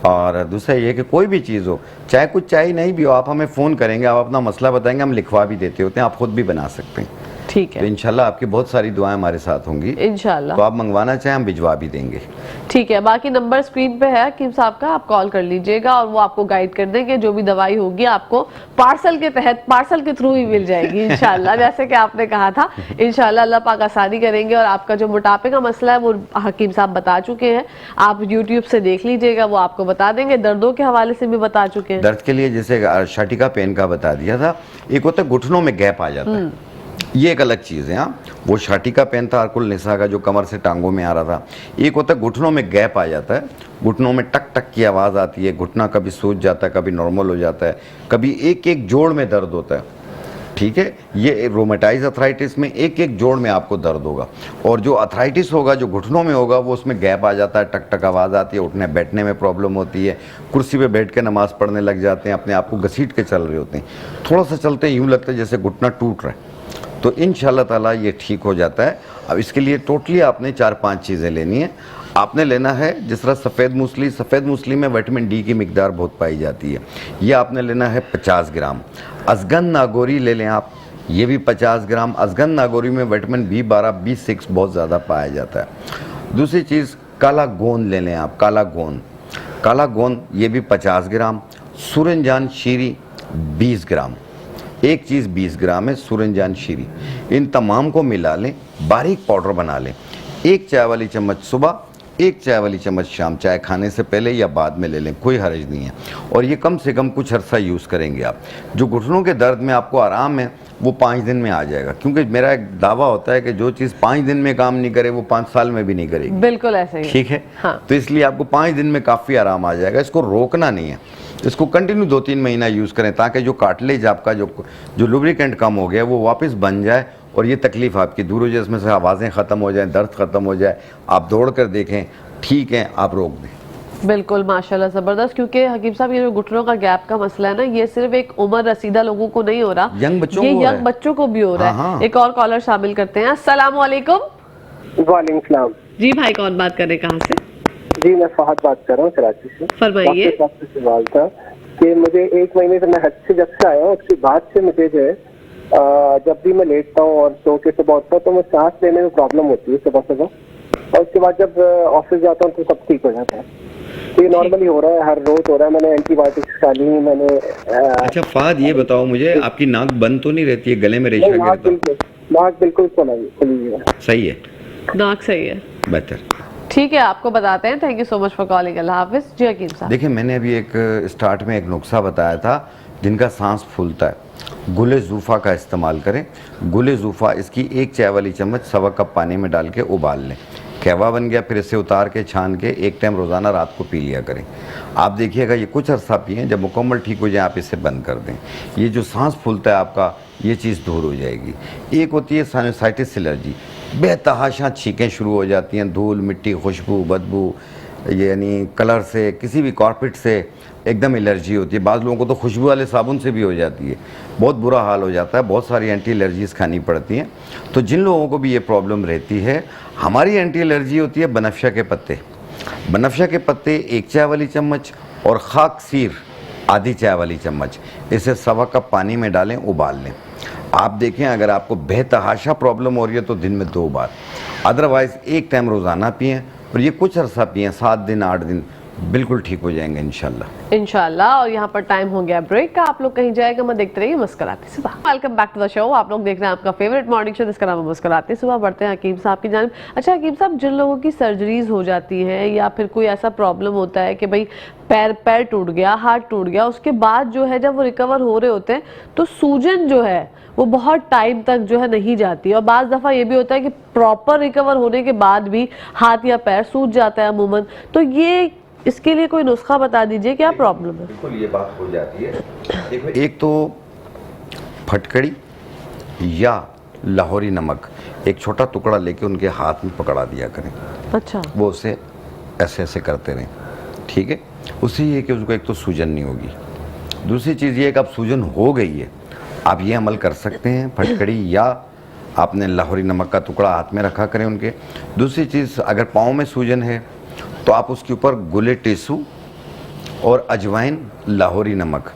B: और दूसरा ये कि कोई भी चीज़ हो, चाहे कुछ चाहिए नहीं भी हो, आप हमें फ़ोन करेंगे, आप अपना मसला बताएंगे, हम लिखवा भी देते होते हैं, आप खुद भी बना सकते हैं।
A: ठीक है,
B: तो इंशाल्लाह आपकी बहुत सारी दुआएं हमारे साथ होंगी इंशाल्लाह। तो आप मंगवाना चाहें हम भिजवा भी देंगे।
A: ठीक है, बाकी नंबर स्क्रीन पे है हकीम साहब का, आप कॉल कर लीजिएगा और वो आपको गाइड कर देंगे। जो भी दवाई होगी आपको पार्सल के तहत, पार्सल के थ्रू ही मिल जाएगी इंशाल्लाह। जैसे कि आपने कहा था, इंशाल्लाह अल्लाह पाक आसानी करेंगे। और आपका जो मोटापे का मसला है वो हकीम साहब बता चुके हैं, आप यूट्यूब से देख लीजिएगा, वो आपको बता देंगे। दर्दों के हवाले से भी बता चुके हैं।
B: दर्द के लिए जैसे शटिका पेन का बता दिया था, एक होता है घुटनों में गैप आ जाता है, ये एक अलग चीज़ है। हाँ, वो शाटिका पेन था अर्कुल निसा का, जो कमर से टांगों में आ रहा था। एक होता है घुटनों में गैप आ जाता है, घुटनों में टक टक की आवाज़ आती है, घुटना कभी सूज जाता है, कभी नॉर्मल हो जाता है, कभी एक एक जोड़ में दर्द होता है। ठीक है, ये रोमेटाइज अर्थराइटिस में एक एक जोड़ में आपको दर्द होगा। और जो अर्थराइटिस होगा, जो घुटनों में होगा, वो उसमें गैप आ जाता है, टक टक आवाज़ आती है, उठने बैठने में प्रॉब्लम होती है, कुर्सी पे बैठ के नमाज़ पढ़ने लग जाते हैं, अपने आप को घसीट के चल रहे होते हैं, थोड़ा सा चलते हैं यूँ लगता है जैसे घुटना टूट रहा है। तो इंशाल्लाह ताला ये ठीक हो जाता है। अब इसके लिए टोटली आपने 4-5 चीज़ें लेनी है। आपने लेना है जिस तरह सफ़ेद मूसली में विटामिन डी की मिकदार बहुत पाई जाती है, ये आपने लेना है 50 ग्राम। अज़गन नागौरी ले लें आप, ये भी 50 ग्राम। अज़गन नागौरी में विटामिन B12, B6 बहुत ज़्यादा पाया जाता है। दूसरी चीज़ काला गोंद ले लें आप, काला गोंद ये भी 50 ग्राम। सूरजजान शीरी 20 ग्राम, एक चीज़ 20 ग्राम है सूरजजान शीरी। इन तमाम को मिला लें, बारीक पाउडर बना लें। 1 चाय वाली चम्मच सुबह, 1 चाय वाली चम्मच शाम, चाय खाने से पहले या बाद में ले लें, कोई हर्ज नहीं है। और ये कम से कम कुछ अरसा यूज़ करेंगे आप। जो घुटनों के दर्द में आपको आराम है वो 5 दिन में आ जाएगा, क्योंकि मेरा एक दावा होता है कि जो चीज़ 5 दिन में काम नहीं करे वो 5 साल में भी नहीं करेगी।
A: बिल्कुल ऐसा ही,
B: ठीक है।
A: हाँ।
B: तो इसलिए आपको 5 दिन में काफ़ी आराम आ जाएगा। इसको रोकना नहीं है, इसको कंटिन्यू 2-3 महीना यूज़ करें, ताकि जो कार्टिलेज आपका जो लुब्रिकेंट कम हो गया वो वापस बन जाए और ये तकलीफ़ आपकी दूर हो जाए, इसमें से आवाज़ें ख़त्म हो जाएं, दर्द ख़त्म हो जाए। आप दौड़ कर देखें, ठीक है, आप रोक दें।
A: बिल्कुल माशाल्लाह ज़बरदस्त। क्योंकि हकीम साहब ये जो घुटनों का गैप का मसला है ना, ये सिर्फ एक उम्र रसीदा लोगों को नहीं हो रहा,
B: यंग बच्चों
A: ये
B: को हो रहा है।
A: यंग बच्चों को भी हो रहा है।
B: हाँ।
A: एक और कॉलर शामिल करते हैं। अस्सलाम वालेकुम।
C: वालेकुम सलाम।
A: जी भाई, कौन बात कर रहे हैं, कहाँ से?
C: जी मैं फहद बात कर रहा हूँ कराची से।
A: फरमाइए।
C: डॉक्टर साहब से सवाल था कि मुझे 1 महीने से, मैं हज से जब से आया हूँ उसके बाद से मुझे जो है जब भी मैं लेटता हूँ और सो के सुबह उठता हूँ तो मैं सांस लेने में प्रॉब्लम होती है सुबह, और उसके बाद जब ऑफिस जाता हूँ तो सब ठीक हो जाता है। तो ये नॉर्मली हो रहा है, हर रोज हो रहा है। मैंने एंटीबायोटिक्स खा ली, मैंने
B: अच्छा फहद, ये बताओ मुझे, आपकी नाक बंद तो नहीं रहती है, गले में रेशा गिरता?
C: नाक बिल्कुल खुली है।
B: सही है,
A: नाक सही है,
B: बेहतर।
A: ठीक है, आपको बताते हैं। Thank you so much for calling. अल्लाह हाफिज। जी हकीम साहब,
B: देखिए, मैंने अभी एक स्टार्ट में एक नुस्खा बताया था जिनका सांस फूलता है। गुले ज़ूफ़ा का इस्तेमाल करें। गुले ज़ूफ़ा, इसकी 1 चाय वाली चम्मच 1.25 कप पानी में डाल के उबाल लें। कहवा बन गया, फिर इसे उतार के छान के 1 टाइम रोज़ाना रात को पी लिया करें। आप देखिएगा ये कुछ अरसा पिएं, जब मुकम्मल ठीक हो जाए आप इसे बंद कर दें। ये जो सांस फूलता है आपका, ये चीज़ दूर हो जाएगी। एक होती है साइनसाइटिस एलर्जी, बेतहाशा छींकें शुरू हो जाती हैं, धूल मिट्टी खुशबू बदबू, यानी कलर से, किसी भी कारपेट से एकदम एलर्जी होती है। बाज़ लोगों को तो खुशबू वाले साबुन से भी हो जाती है, बहुत बुरा हाल हो जाता है, बहुत सारी एंटी एलर्जीज़ खानी पड़ती हैं। तो जिन लोगों को भी ये प्रॉब्लम रहती है, हमारी एंटी एलर्जी होती है बनफशा के पत्ते। बनफशा के पत्ते 1 चाय वाली चम्मच और खाक सीर आधी चाय वाली चम्मच, इसे 1.25 कप पानी में डालें, उबाल लें। आप देखें, अगर आपको बेतहाशा प्रॉब्लम हो रही है तो दिन में 2 बार, अदरवाइज़ 1 टाइम रोज़ाना पिएँ और ये कुछ अरसा पिएँ, 7 दिन 8 दिन, बिल्कुल ठीक हो जाएंगे इंशाल्लाह।
A: और यहाँ पर टाइम हो गया ब्रेक का। आप लोग कहीं जाएगा मैं देखते रहिए मुस्कुराते सुबह। Welcome back to the show. आप लोग देख रहे हैं आपका फेवरेट मॉर्निंग शो जिसका नाम है मुस्कुराते सुबह। बढ़ते हैं हकीम साहब की जानिब। अच्छा हकीम साहब, जिन लोगों की सर्जरीज हो जाती है या फिर कोई ऐसा प्रॉब्लम होता है कि भाई पैर टूट गया, हाथ टूट गया, उसके बाद जो है जब वो रिकवर हो रहे होते हैं तो सूजन जो है वो बहुत टाइम तक जो है नहीं जाती है, और बाज़ दफ़ा ये भी होता है कि प्रॉपर रिकवर होने के बाद भी हाथ या पैर सूज जाता है अमूमन। तो ये इसके लिए कोई नुस्खा बता दीजिए, क्या प्रॉब्लम है?
B: बिल्कुल ये बात हो जाती है। देखो, एक तो फटकड़ी या लाहौरी नमक एक छोटा टुकड़ा लेके उनके हाथ में पकड़ा दिया करें।
A: अच्छा।
B: वो उसे ऐसे ऐसे करते रहें, ठीक है। उससे ये कि उसको एक तो सूजन नहीं होगी, दूसरी चीज़ ये कि अब सूजन हो गई है, आप ये अमल कर सकते हैं, फटकड़ी या आपने लाहौरी नमक का टुकड़ा हाथ में रखा करें उनके। दूसरी चीज़, अगर पाँव में सूजन है तो आप उसके ऊपर गुले टेसू और अजवाइन, लाहौरी नमक,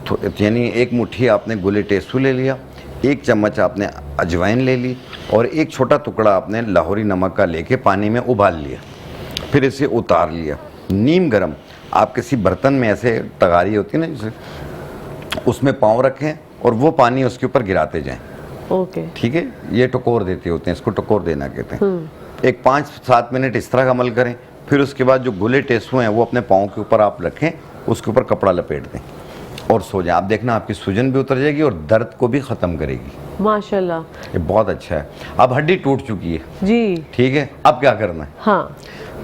B: तो यानी 1 मुट्ठी आपने गुले टेसू ले लिया, 1 चम्मच आपने अजवाइन ले ली और 1 छोटा टुकड़ा आपने लाहौरी नमक का लेके पानी में उबाल लिया, फिर इसे उतार लिया। नीम गरम आप किसी बर्तन में, ऐसे तगारी होती है ना जैसे, उसमें पाँव रखें और वो पानी उसके ऊपर गिराते जाएं।
A: ओके,
B: ठीक है। ये टकोर देते होते हैं, इसको टकोर देना कहते हैं। एक 5-7 मिनट इस तरह का अमल करें। फिर उसके बाद जो गुले टेसू हैं वो अपने पाँव के ऊपर आप रखें, उसके ऊपर कपड़ा लपेट दें और सो जाए। आप देखना आपकी सूजन भी उतर जाएगी और दर्द को भी ख़त्म करेगी।
A: माशाल्लाह।
B: ये बहुत अच्छा है। अब हड्डी टूट चुकी है
A: जी।
B: ठीक है, अब क्या करना है?
A: हाँ।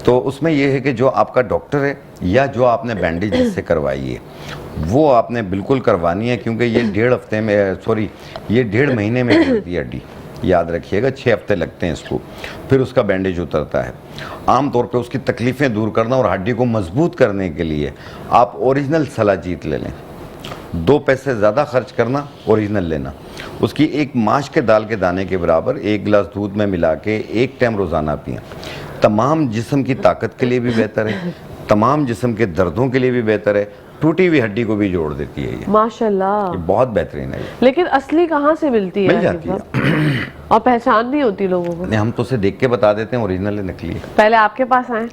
B: तो उसमें यह है कि जो आपका डॉक्टर है या जो आपने बैंडेज जिससे करवाई है वो आपने बिल्कुल करवानी है, क्योंकि ये 1.5 महीने में गिरती है हड्डी। याद रखिएगा 6 हफ्ते लगते हैं इसको, फिर उसका बैंडेज उतरता है। आमतौर पे उसकी तकलीफ़ें दूर करना और हड्डी को मजबूत करने के लिए आप ओरिजिनल सलाजीत ले लें। 2 पैसे ज़्यादा खर्च करना, ओरिजिनल लेना। उसकी एक माश के दाल के दाने के बराबर 1 गिलास दूध में मिला के 1 टाइम रोज़ाना पिएं। तमाम जिस्म की ताकत के लिए भी बेहतर है, तमाम जिस्म के दर्दों के लिए भी बेहतर है, टूटी हुई हड्डी को भी जोड़ देती है ये
A: माशाल्लाह।
B: बहुत बेहतरीन है।
A: लेकिन असली कहाँ से मिलती है?
B: मिल जाती है
A: और पहचान नहीं होती लोगों को?
B: नहीं, हम तो उसे देख के बता देते हैं ओरिजिनल है नकली है।
A: पहले आपके पास आए,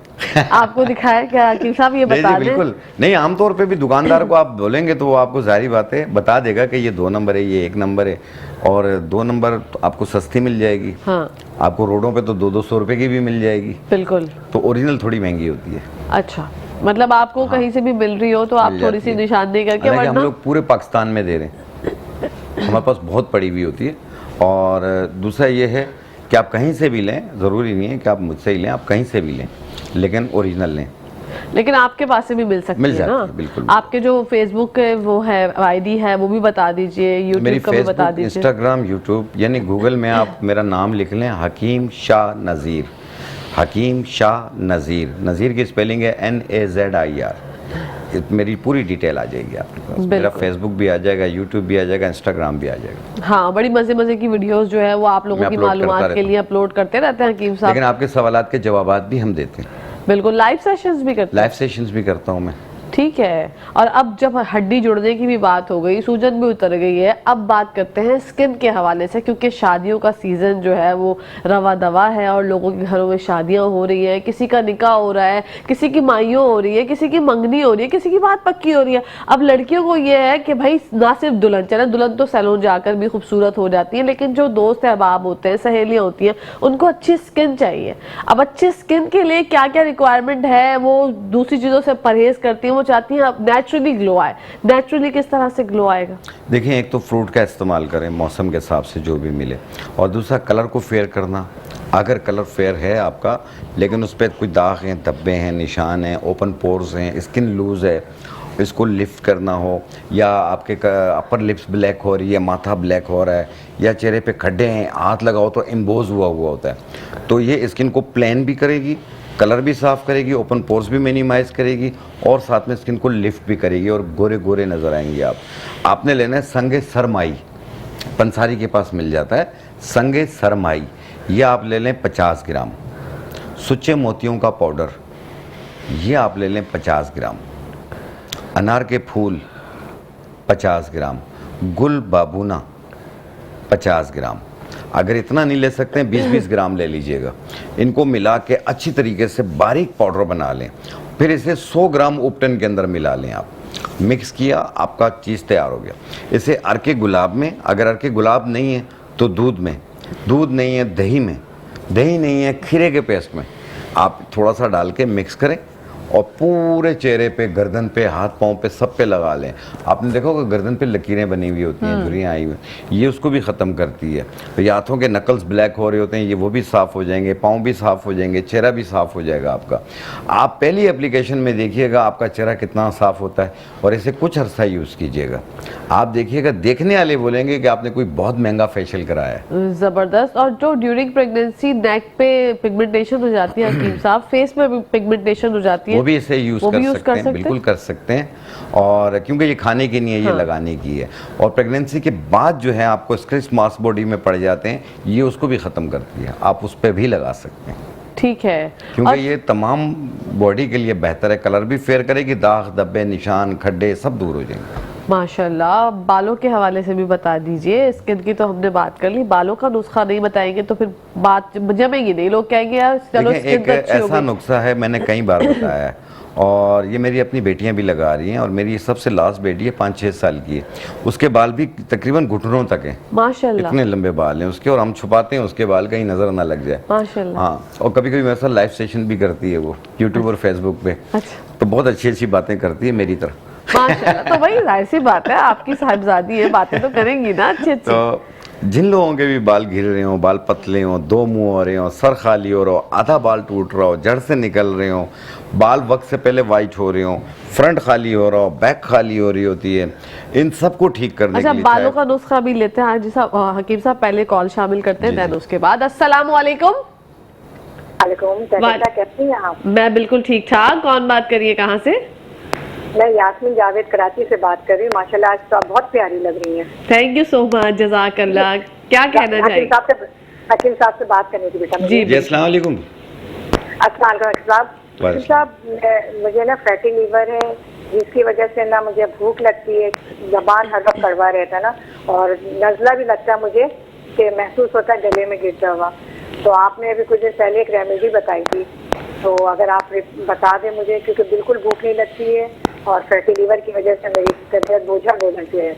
A: आपको दिखाया क्या हकीम साहब ये बता दें?
B: बिल्कुल नहीं, आमतौर पे भी दुकानदार को आप बोलेंगे तो वो आपको जाहिर बात है बता देगा कि ये 2 नंबर है, ये 1 नंबर है। और 2 नंबर तो आपको सस्ती मिल जाएगी।
A: हाँ।
B: आपको रोडों पे तो 200-200 रुपए की भी मिल जाएगी।
A: बिल्कुल।
B: तो ओरिजिनल थोड़ी महंगी होती है।
A: अच्छा, मतलब आपको कहीं से भी मिल रही हो तो आप थोड़ी सी निशानदेही करके,
B: हालांकि हम
A: वरना
B: लोग पूरे पाकिस्तान में दे रहे हैं, हमारे पास बहुत पड़ी हुई होती है। और दूसरा ये है कि आप कहीं से भी लें, ज़रूरी नहीं है कि आप मुझसे ही लें, आप कहीं से भी लें, लेकिन ओरिजिनल लें।
A: लेकिन आपके पास से भी मिल सकती है ना?
B: बिल्कुल।
A: आपके जो फेसबुक के वो है आईडी है वो भी बता दीजिए, यूट्यूब का भी बता दीजिए।
B: इंस्टाग्राम, यूट्यूब, यानी गूगल में आप मेरा नाम लिख लें, हकीम शाह नज़ीर। हकीम शाह नज़ीर, नज़ीर की स्पेलिंग है NAZIR। मेरी पूरी डिटेल आ जाएगी आपके पास। मेरा फेसबुक भी आ जाएगा, यूट्यूब भी आ जाएगा, इंस्टाग्राम भी आ जाएगा।
A: हाँ, बड़ी मजे की वीडियोस जो है वो आप लोगों की मालूमात के लिए अपलोड करते रहते हैं हकीम साहब।
B: लेकिन आपके सवालात के जवाबात भी हम देते हैं।
A: बिल्कुल। लाइव सेशंस भी करते हैं?
B: लाइव सेशंस भी करता हूँ मैं।
A: ठीक है। और अब जब हड्डी जुड़ने की भी बात हो गई, सूजन भी उतर गई है, अब बात करते हैं स्किन के हवाले से, क्योंकि शादियों का सीजन जो है वो रवा दवा है और लोगों के घरों में शादियां हो रही है, किसी का निकाह हो रहा है, किसी की माइयों हो रही है, किसी की मंगनी हो रही है, किसी की बात पक्की हो रही है। अब लड़कियों को ये है कि भाई ना सिर्फ दुल्हन, चले दुल्हन तो सैलून जाकर भी खूबसूरत हो जाती है, लेकिन जो दोस्त अहबाब होते हैं, सहेलियां होती हैं, उनको अच्छी स्किन चाहिए। अब अच्छी स्किन के लिए क्या क्या रिक्वायरमेंट है, वो दूसरी चीज़ों से परहेज करती हैं, वो चाहती हैं अब नेचुरली ग्लो आए। नेचुरली किस तरह से ग्लो आएगा?
B: देखिए, एक तो फ्रूट का इस्तेमाल करें मौसम के हिसाब से जो भी मिले, और दूसरा कलर को फेयर करना। अगर कलर फेयर है आपका लेकिन उस पर कुछ दाग हैं, धब्बे हैं, निशान हैं, ओपन पोर्स हैं, स्किन लूज़ है, इसको लिफ्ट करना हो, या आपके अपर लिप्स ब्लैक हो रही है, माथा ब्लैक हो रहा है, या चेहरे पे खड्डे हैं, हाथ लगाओ तो एम्बोज हुआ होता है, तो ये स्किन को प्लेन भी करेगी, कलर भी साफ़ करेगी, ओपन पोर्स भी मिनिमाइज़ करेगी, और साथ में स्किन को लिफ्ट भी करेगी और गोरे गोरे नज़र आएंगे आप। आपने लेना है संगे सरमाई, पंसारी के पास मिल जाता है संगे सरमाई, ये आप ले लें 50 ग्राम। सुच्चे मोतियों का पाउडर, ये आप ले लें 50 ग्राम। अनार के फूल 50 ग्राम। गुल बाबूना 50 ग्राम। अगर इतना नहीं ले सकते हैं 20-20 ग्राम ले लीजिएगा। इनको मिला के अच्छी तरीके से बारीक पाउडर बना लें, फिर इसे 100 ग्राम उपटन के अंदर मिला लें। आप मिक्स किया, आपका चीज़ तैयार हो गया। इसे अर्के गुलाब में, अगर अर्के गुलाब नहीं है तो दूध में, दूध नहीं है दही में, दही नहीं है खीरे के पेस्ट में, आप थोड़ा सा डाल के मिक्स करें और पूरे चेहरे पे, गर्दन पे, हाथ पाँव पे, सब पे लगा लें। आपने देखा होगा गर्दन पे लकीरें बनी हुई होती हैं, झुर्रियाँ आई हुई, ये उसको भी ख़त्म करती है। तो ये हाथों के नकल्स ब्लैक हो रहे होते हैं, ये वो भी साफ़ हो जाएंगे, पाँव भी साफ़ हो जाएंगे, चेहरा भी साफ़ हो जाएगा आपका। आप पहली एप्लीकेशन में देखिएगा आपका चेहरा कितना साफ़ होता है, और इसे कुछ अर्सा यूज़ कीजिएगा। आप देखिएगा, देखने वाले बोलेंगे कि आपने कोई बहुत महंगा फेशियल कराया है।
A: ज़बरदस्त। और जो ड्यूरिंग प्रेगनेंसी नेक पे पिगमेंटेशन हो जाती है हकीम साहब, फेस में पिगमेंटेशन हो जाती है,
B: वो भी इसे यूज़ कर सकते हैं, बिल्कुल कर सकते हैं। और क्योंकि ये खाने की नहीं है, ये लगाने की है। और प्रेगनेंसी के बाद जो है आपको स्क्रिप्ट मास बॉडी में पड़ जाते हैं, ये उसको भी ख़त्म करती है, आप उस पर भी लगा सकते हैं।
A: ठीक है,
B: क्योंकि ये तमाम बॉडी के लिए बेहतर है। कलर भी फेयर करेगी, दाग धब्बे निशान खड्डे सब दूर हो जाएंगे।
A: माशाल्लाह। बालों के हवाले से भी बता दीजिए। स्किन की तो हमने बात कर ली, बालों का नुस्खा नहीं बताएंगे तो फिर बात जमेगी नहीं, लोग कहेंगे यार चलो स्किन तो अच्छी हो गई।
B: ऐसा नुस्खा है, मैंने कई बार बताया है, और ये मेरी अपनी बेटियां भी लगा रही हैं, और मेरी सबसे लास्ट बेटी है 5-6 साल की है, उसके बाल भी तकरीबन घुटनों तक हैं,
A: माशाल्लाह,
B: इतने लंबे बाल हैं उसके, और हम छुपाते हैं उसके बाल कहीं नजर ना लग जाए,
A: माशाल्लाह।
B: हाँ, और कभी कभी मेरे साथ लाइव सेशन भी करती है वो यूट्यूब और फेसबुक पे।
A: अच्छा।
B: तो बहुत अच्छी अच्छी बातें करती है मेरी तरह।
A: माशाल्लाह, तो वही जाहिर सी बात है, आपकी साहिबजादी है, बातें तो करेंगी ना अच्छी अच्छी।
B: तो जिन लोगों के भी बाल घिर रहे हो, बाल पतले हो, दो मुंह हो रहे हो, सर खाली हो रहा हो, आधा बाल टूट रहा हो, जड़ से निकल रहे हो, बाल वक्त से पहले वाइट हो रहे हो, फ्रंट खाली हो रहा हो, बैक खाली हो रही होती है, इन सबको ठीक करने
A: अच्छा,
B: के लिए
A: बालों का नुस्खा भी लेते हैं हाजी साहब, हकीम साहब पहले कॉल शामिल करते हैं,
B: जी,
A: देन
B: जी।
A: उसके बाद। अस्सलाम वालेकुम।
D: वालेकुम, कैसी हैं आप?
A: मैं बिल्कुल ठीक ठाक। कौन बात करिए, कहाँ से?
D: मैं यास्मीन जावेद कराची से बात कर रही हूँ। माशाल्लाह आज तो आप बहुत प्यारी लग रही हैं।
A: थैंक यू सो मच, जज़ाकल्लाह। क्या कहना
D: हकीम
A: चाहिए?
D: साहब से बात करनी थी बेटा मुझे।
A: जी,
B: जी। अस्सलाम वालेकुम।
D: अस्सलाम वालेकुम साहब, मुझे ना फैटी लीवर है, जिसकी वजह से ना मुझे भूख लगती है, जबान हर वक्त कड़वा रहता है ना, और नज़ला भी लगता है मुझे कि महसूस होता है गले में गिरता हुआ। तो आपने अभी कुछ दिन पहले एक रेमेडी बताई थी, तो अगर आप बता दें मुझे, क्योंकि बिल्कुल भूख नहीं लगती है और फैटी लीवर की वजह से मेरी तबीयत बोझा बोलती है।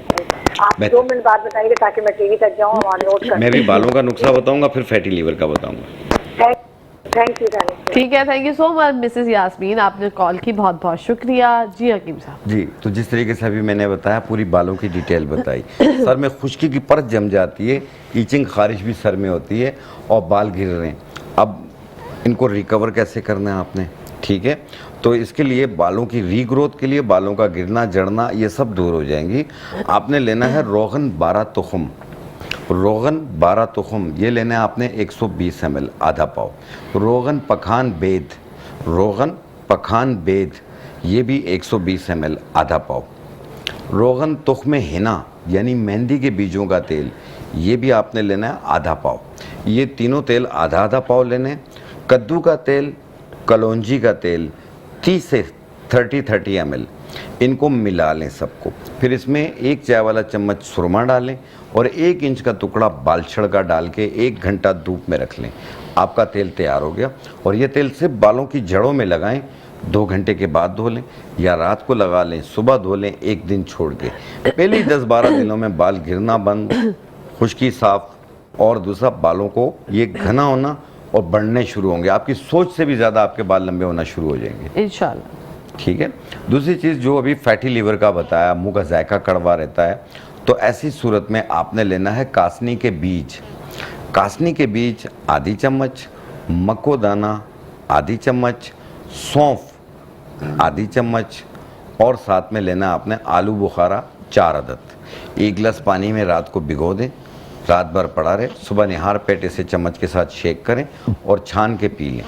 D: आप 2 मिनट बाद बताइए ताकि मैं टीवी तक जाऊँ और नोट कर।
B: मैं भी बालों का नुस्खा बताऊंगा, फिर फैटी लीवर का बताऊंगा।
D: Thank you.
A: ठीक है, thank you so much Mrs Yasmin, आपने कॉल की, बहुत बहुत शुक्रिया। जी हकीम साहब।
B: जी, तो जिस तरीके से अभी मैंने बताया, पूरी बालों की डिटेल बताई। सर में खुश्की की परत जम जाती है, ईचिंग खारिश भी सर में होती है और बाल गिर रहे हैं। अब इनको रिकवर कैसे करना है आपने, ठीक है? तो इसके लिए बालों की रीग्रोथ के लिए, बालों का गिरना जड़ना ये सब दूर हो जाएंगी। आपने लेना है रोगन 12 तुखम, रोगन 12 तुखम ये लेना है आपने 120 ml, आधा पाव। रोगन पखान बेद, रोगन पखान बेद ये भी 120 ml, आधा पाव। रोगन तुख्म हिना यानी मेहंदी के बीजों का तेल, ये भी आपने लेना है आधा पाव। ये तीनों तेल आधा आधा पाव लेने हैं। कद्दू का तेल, कलौंजी का तेल 30 से 30 ml, इनको मिला लें सबको। फिर इसमें 1 चाय वाला चम्मच सुरमा डालें और 1 इंच का टुकड़ा बालछड़ का डाल के 1 घंटा धूप में रख लें। आपका तेल तैयार हो गया। और ये तेल सिर्फ बालों की जड़ों में लगाएं, 2 घंटे के बाद धो लें या रात को लगा लें, सुबह धो लें 1 दिन छोड़ के। पहले ही 10-12 दिनों में बाल गिरना बंद, खुश्की साफ, और दूसरा बालों को ये घना होना और बढ़ने शुरू होंगे। आपकी सोच से भी ज़्यादा आपके बाल लंबे होना शुरू हो जाएंगे
A: इंशाल्लाह।
B: ठीक है। दूसरी चीज़ जो अभी फैटी लीवर का बताया, मुंह का जायका कड़वा रहता है, तो ऐसी सूरत में आपने लेना है कासनी के बीज। कासनी के बीज आधी चम्मच, मको दाना आधी चम्मच, सौंफ आधी चम्मच, और साथ में लेना आपने आलू बुखारा 4 अदद। 1 गिलास पानी में रात को भिगो दें, रात भर पड़ा रहे, सुबह निहार पेट इसे चम्मच के साथ शेक करें और छान के पी लें।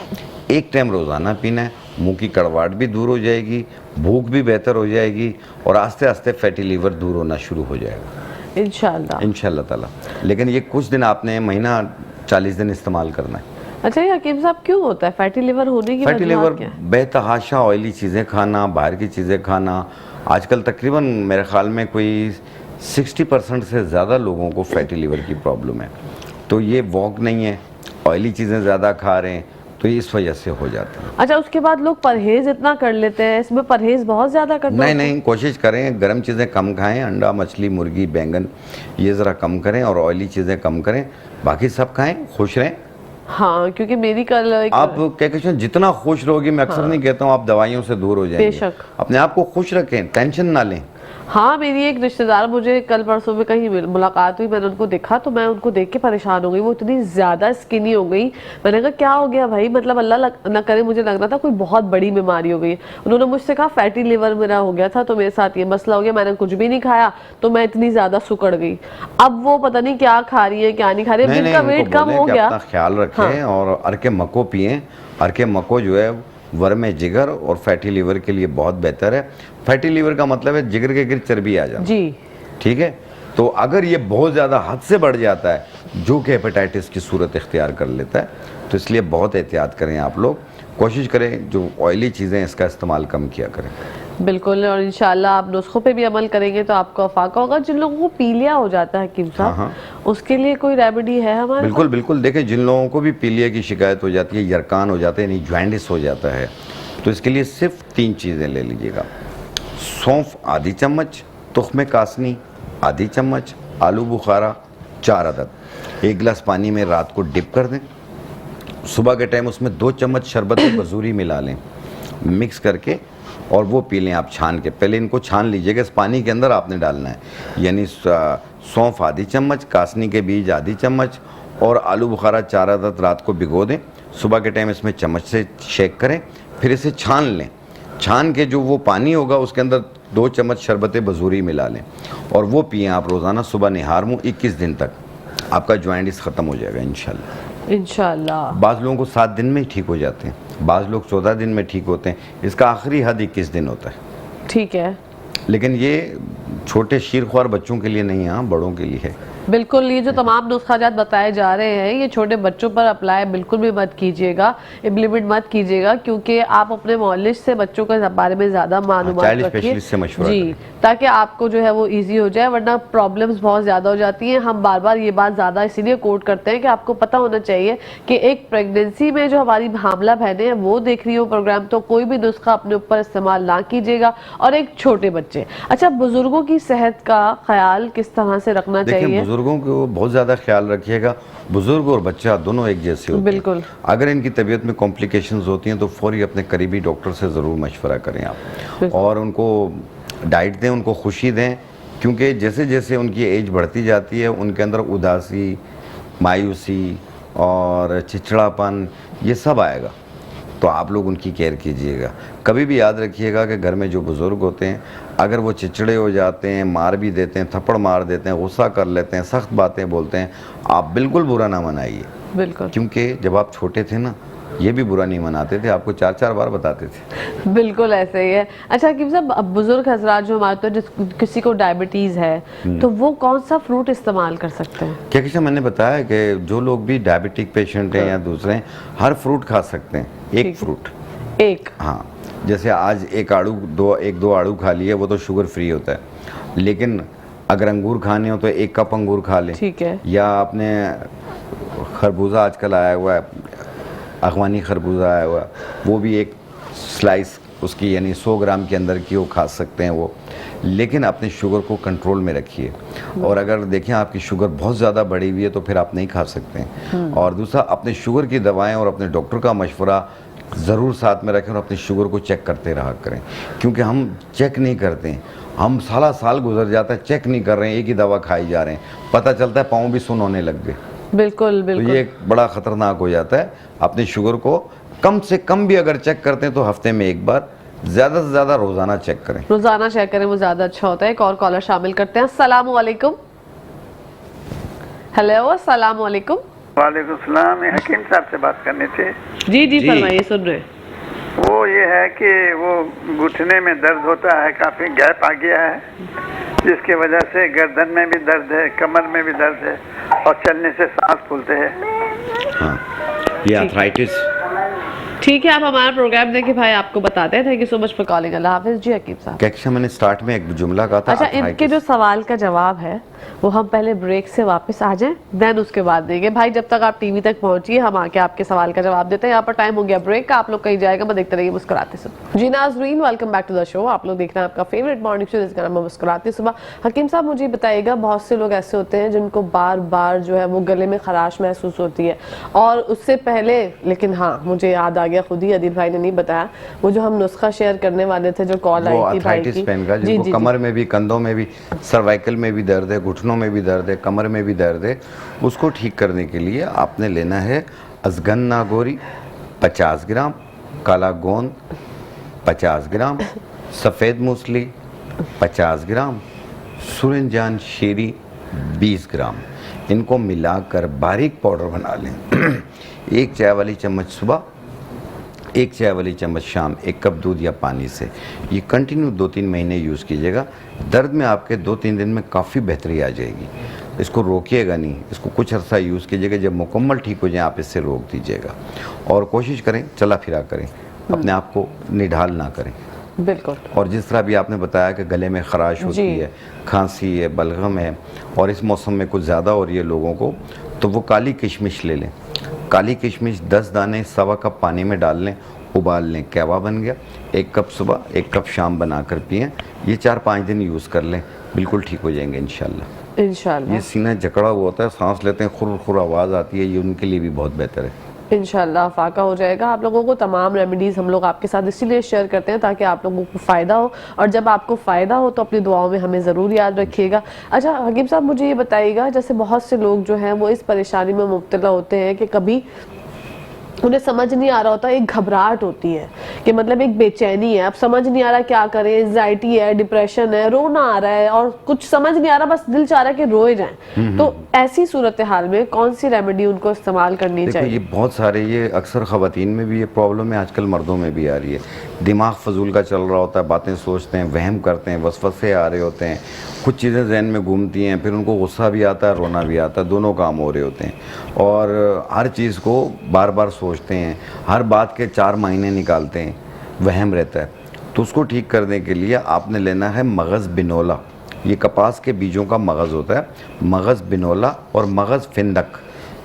B: 1 टाइम रोज़ाना पीना है। मुंह की कड़वाहट भी दूर हो जाएगी, भूख भी बेहतर हो जाएगी और आस्ते आस्ते फैटी लीवर दूर होना शुरू हो जाएगा
A: इंशाल्लाह
B: इंशाल्लाह ताला। लेकिन ये कुछ दिन आपने, महीना 40 दिन इस्तेमाल करना है।
A: अच्छा, ये हकीम साहब क्यों होता है फैटी लिवर होने की
B: फैटी लीवर
A: क्या है?
B: बेतहाशा ऑयली चीज़ें खाना, बाहर की चीज़ें खाना। आजकल तकरीबन मेरे ख्याल में कोई 60% से ज़्यादा लोगों को फैटी लीवर की प्रॉब्लम है। तो ये वॉक नहीं है, ऑयली चीज़ें ज़्यादा खा रहे हैं, तो ये इस वजह से हो जाता है।
A: अच्छा, उसके बाद लोग परहेज इतना कर लेते हैं, इसमें परहेज बहुत ज्यादा करना
B: नहीं नहीं, कोशिश करें गर्म चीज़ें कम खाएं, अंडा, मछली, मुर्गी, बैंगन ये ज़रा कम करें और ऑयली चीज़ें कम करें, बाकी सब खाएं, खुश रहें।
A: हाँ, क्योंकि मेरी कल
B: आप क्या कहते हैं, जितना खुश रहोगे, मैं अक्सर नहीं कहता हूँ आप दवाइयों से दूर हो जाएंगे।
A: बेशक।
B: अपने आप को खुश रखें, टेंशन ना लें।
A: हाँ, मेरी एक रिश्तेदार, मुझे कल परसों में कहीं मुलाकात हुई, मैंने उनको देखा तो मैं उनको देख के परेशान हो गई। वो इतनी ज़्यादा स्किनी हो गई। मैंने कहा क्या हो गया भाई, मतलब अल्लाह ना करे, मुझे लग रहा था कोई बहुत बड़ी बीमारी हो गई। उन्होंने मुझसे कहा फैटी लिवर मेरा हो गया था, तो मेरे साथ ये मसला हो गया, मैंने कुछ भी नहीं खाया तो मैं इतनी ज़्यादा सुकड़ गई। अब वो पता नहीं क्या खा रही है क्या नहीं खा रही है, जिनका वेट कम हो गया।
B: अपना ख्याल रखें और अरके मको पिएं। अरके मको जो है वर्म जिगर और फैटी लीवर के लिए बहुत बेहतर है। फैटी लीवर का मतलब है जिगर के गिर चर्बी आ जाना
A: जी,
B: ठीक है। तो अगर ये बहुत ज़्यादा हद से बढ़ जाता है, जो कि हेपेटाइटिस की सूरत इख्तियार कर लेता है, तो इसलिए बहुत एहतियात करें। आप लोग कोशिश करें जो ऑयली चीज़ें इसका इस्तेमाल कम किया करें।
A: बिल्कुल, और इंशाल्लाह आप नुस्खों पे भी अमल करेंगे तो आपको अफाका होगा। जिन लोगों को पीलिया हो जाता है हकीम साहब, उसके लिए कोई रेमेडी है हमारे?
B: बिल्कुल बिल्कुल। देखिए, जिन लोगों को भी पीलिया की शिकायत हो जाती है, यरकान हो जाते हैं, यानी जॉइंटिस हो जाता है, तो इसके लिए सिर्फ 3 चीज़ें ले लीजिएगा। सौंफ आधी चम्मच, तुख्म कासनी आधी चम्मच, आलू बुखारा 4 अदद। 1 गिलास पानी में रात को डिप कर दें। सुबह के टाइम उसमें 2 चम्मच शरबत बजूरी मिला लें, मिक्स करके और वो पी लें आप छान के। पहले इनको छान लीजिएगा, इस पानी के अंदर आपने डालना है, यानी सौंफ आधी चम्मच, कासनी के बीज आधी चम्मच और आलू बुखारा 4 अदद रात को भिगो दें। सुबह के टाइम इसमें चम्मच से शेक करें, फिर इसे छान लें। छान के जो वो पानी होगा उसके अंदर 2 चम्मच शरबत बजूरी मिला लें और वो पिएं आप रोज़ाना सुबह निहार मुँह 21 दिन तक। आपका जॉइंटिस ख़त्म हो जाएगा इंशाल्लाह। बाज़ लोगों को 7 दिन में ही ठीक हो जाते हैं, बाज़ लोग 14 दिन में ठीक होते हैं। इसका आखिरी हद 21 दिन होता है।
A: ठीक है,
B: लेकिन ये छोटे शीरख्वार बच्चों के लिए नहीं है, हाँ बड़ों के लिए है।
A: बिल्कुल, ये जो तमाम नुस्खाजात बताए जा रहे हैं ये छोटे बच्चों पर अप्लाई बिल्कुल भी मत कीजिएगा, इम्प्लीमेंट मत कीजिएगा, क्योंकि आप अपने मौलिज से बच्चों के बारे में ज़्यादा मालूमात रखिए जी, ताकि आपको जो है वो इजी हो जाए, वरना प्रॉब्लम्स बहुत ज़्यादा हो जाती हैं। हम बार बार ये बात ज़्यादा इसीलिए कोट करते हैं कि आपको पता होना चाहिए कि एक प्रेगनेंसी में जो हमारी हामला बहनें हैं वो देख रही हो प्रोग्राम, तो कोई भी नुस्खा अपने ऊपर इस्तेमाल ना कीजिएगा। और एक छोटे बच्चे, अच्छा बुजुर्गों की सेहत का ख्याल किस तरह से रखना चाहिए?
B: बुजुर्गों को बहुत ज़्यादा ख्याल रखिएगा। बुजुर्ग और बच्चा दोनों एक जैसे होते हैं।
A: बिल्कुल।
B: अगर इनकी तबीयत में कॉम्प्लिकेशंस होती हैं तो फौरी अपने करीबी डॉक्टर से ज़रूर मशवरा करें आप, और उनको डाइट दें, उनको खुशी दें, क्योंकि जैसे जैसे उनकी एज बढ़ती जाती है उनके अंदर उदासी, मायूसी और चिड़चिड़ापन ये सब आएगा। तो आप लोग उनकी केयर कीजिएगा। कभी भी याद रखिएगा कि घर में जो बुज़ुर्ग होते हैं अगर वो चिड़चिड़े हो जाते हैं, मार भी देते हैं, थप्पड़ मार देते हैं, गुस्सा कर लेते हैं, सख्त बातें बोलते हैं, आप बिल्कुल बुरा ना मनाइए।
A: बिल्कुल,
B: क्योंकि जब आप छोटे थे ना ये भी बुरा नहीं मनाते थे, आपको 4-4 बार बताते थे।
A: बिल्कुल ऐसे ही है। अच्छा हकीम साहब, अब बुजुर्ग हजरात जो हमारे तो जिस किसी को डायबिटीज है तो वो कौन सा फ्रूट इस्तेमाल कर सकते हैं?
B: क्या किसी मैंने बताया कि जो लोग भी डायबिटिक पेशेंट हैं या दूसरे हैं हर फ्रूट खा सकते हैं, एक फ्रूट एक, हाँ जैसे आज एक दो आड़ू खा लिए वो तो शुगर फ्री होता है, लेकिन अगर अंगूर खाने हो तो 1 कप अंगूर खा लें।
A: ठीक है।
B: या आपने खरबूजा आजकल आया हुआ है, अफगानी खरबूजा आया हुआ है, वो भी एक स्लाइस उसकी यानी 100 ग्राम के अंदर की वो खा सकते हैं वो, लेकिन अपने शुगर को कंट्रोल में रखिए। और अगर देखें आपकी शुगर बहुत ज़्यादा बढ़ी हुई है तो फिर आप नहीं खा सकते हैं। और दूसरा, अपने शुगर की दवाएं और अपने डॉक्टर का मशवरा ज़रूर साथ में रखें और अपनी शुगर को चेक करते रहा करें, क्योंकि हम चेक नहीं करते हैं, हम साल गुजर जाता है चेक नहीं कर रहे हैं, एक ही दवा खाई जा रहे हैं, पता चलता है पाँव भी सुन्न होने लग गए।
A: बिल्कुल बिल्कुल,
B: तो ये एक बड़ा ख़तरनाक हो जाता है। अपनी शुगर को कम से कम भी अगर चेक करते हैं तो हफ्ते में 1 बार, ज़्यादा से ज़्यादा रोज़ाना चेक करें।
A: रोज़ाना चेक करें, वो ज़्यादा अच्छा होता है। एक और कॉलर शामिल करते हैं। अस्सलाम वालेकुम। हेलो, अस्सलाम वालेकुम।
E: वालेकुम सलाम, हकीम साहब से बात करनी थी।
A: जी फरमाइए, सुन रहे।
E: वो ये है कि वो घुटने में दर्द होता है, काफ़ी गैप आ गया है, जिसकी वजह से गर्दन में भी दर्द है, कमर में भी दर्द है और चलने से सांस फूलते हैं।
B: हाँ, ये आर्थराइटिस।
A: ठीक है, आप हमारा प्रोग्राम देखें भाई, आपको बताते हैं। Thank you so much for calling. अल्लाह हाफिज़। जी हकीम साहब,
B: क्या मैंने स्टार्ट में एक जुमला कहा था?
A: अच्छा, इनके जो सवाल का जवाब है वो हम पहले ब्रेक से वापस आ जाएं, देन उसके बाद देंगे। भाई जब तक आप टीवी तक पहुंचिए हम आके आपके सवाल का जवाब देते हैं। यहाँ पर टाइम हो गया ब्रेक का, आप लोग कहीं जाएगा, मैं देखते रहिए मुस्कुराते सुबह। जी नाज़रीन, welcome back to the show. आप लोग देख रहे हैं आपका फेवरेट मॉर्निंग शो जिसका नाम है मुस्कुराते सुबह। हकीम साहब मुझे बताइएगा, बहुत से लोग ऐसे होते हैं जिनको बार बार जो है वो गले में खराश महसूस होती है, और उससे पहले, लेकिन हाँ मुझे याद आ गया, खुद ही अदील भाई ने नहीं बताया, वो जो हम नुस्खा शेयर करने वाले थे जो कॉल आई थी भाई की,
B: जिनको कमर में भी, कंधों में भी, सर्वाइकल में भी दर्द है, घुटनों में भी दर्द है, कमर में भी दर्द है, उसको ठीक करने के लिए आपने लेना है अजगन नागौरी 50 ग्राम, काला गोंद 50 ग्राम, सफ़ेद मूसली 50 ग्राम, सुरंजान शीरी 20 ग्राम। इनको मिलाकर बारीक पाउडर बना लें। 1 चाय वाली चम्मच सुबह, 1 चाय वाली चम्मच शाम, 1 कप दूध या पानी से। ये कंटिन्यू 2-3 महीने यूज़ कीजिएगा। दर्द में आपके 2-3 दिन में काफ़ी बेहतरी आ जाएगी। इसको रोकिएगा नहीं, इसको कुछ अर्सा यूज़ कीजिएगा, जब मुकम्मल ठीक हो जाए आप इससे रोक दीजिएगा। और कोशिश करें चला फिरा करें, अपने आप को निढाल ना करें।
A: बिल्कुल।
B: और जिस तरह भी आपने बताया कि गले में खराश होती है, खांसी है, बलगम है, और इस मौसम में कुछ ज़्यादा हो रही है लोगों को, तो वो काली किशमिश ले लें। काली किशमिश 10 दाने 1.25 कप पानी में डाल लें, उबाल लें, कहवा बन गया। 1 कप सुबह, 1 कप शाम बनाकर पिएं। ये 4-5 दिन यूज़ कर लें, बिल्कुल ठीक हो जाएंगे इंशाल्लाह।
A: इंशाल्लाह।
B: ये सीना जकड़ा हुआ होता है, सांस लेते हैं खुर खुर आवाज़ आती है, ये उनके लिए भी बहुत बेहतर है।
A: इंशाल्लाह फाका हो जाएगा। आप लोगों को तमाम रेमेडीज़ हम लोग आपके साथ इसीलिए शेयर करते हैं ताकि आप लोगों को फ़ायदा हो, और जब आपको फ़ायदा हो तो अपनी दुआओं में हमें ज़रूर याद रखिएगा। अच्छा हकीम साहब, मुझे ये बताइएगा, जैसे बहुत से लोग जो हैं वो इस परेशानी में मुब्तला होते हैं कि कभी उन्हें समझ नहीं आ रहा होता, एक घबराहट होती है कि मतलब एक बेचैनी है, अब समझ नहीं आ रहा क्या करें, एंजाइटी है, डिप्रेशन है, रोना आ रहा है और कुछ समझ नहीं आ रहा, बस दिल चाह रहा है कि रोए जाएं। तो ऐसी सूरत हाल में कौन सी रेमेडी उनको इस्तेमाल करनी चाहिए?
B: ये बहुत सारे, ये अक्सर ख़वातीन में भी ये प्रॉब्लम है, आजकल मर्दों में भी आ रही है। दिमाग फजूल का चल रहा होता है, बातें सोचते हैं, वहम करते हैं, वसवसे आ रहे होते हैं, कुछ चीज़ें जहन में घूमती हैं, फिर उनको गुस्सा भी आता है, रोना भी आता है, दोनों काम हो रहे होते हैं और हर चीज़ को बार बार सोचते हैं, हर बात के 4 महीने निकालते हैं, वहम रहता है। तो उसको ठीक करने के लिए आपने लेना है मगज़ बिनोला। ये कपास के बीजों का मगज़ होता है, मगज़ बिनोला और मगज़ फिंदक,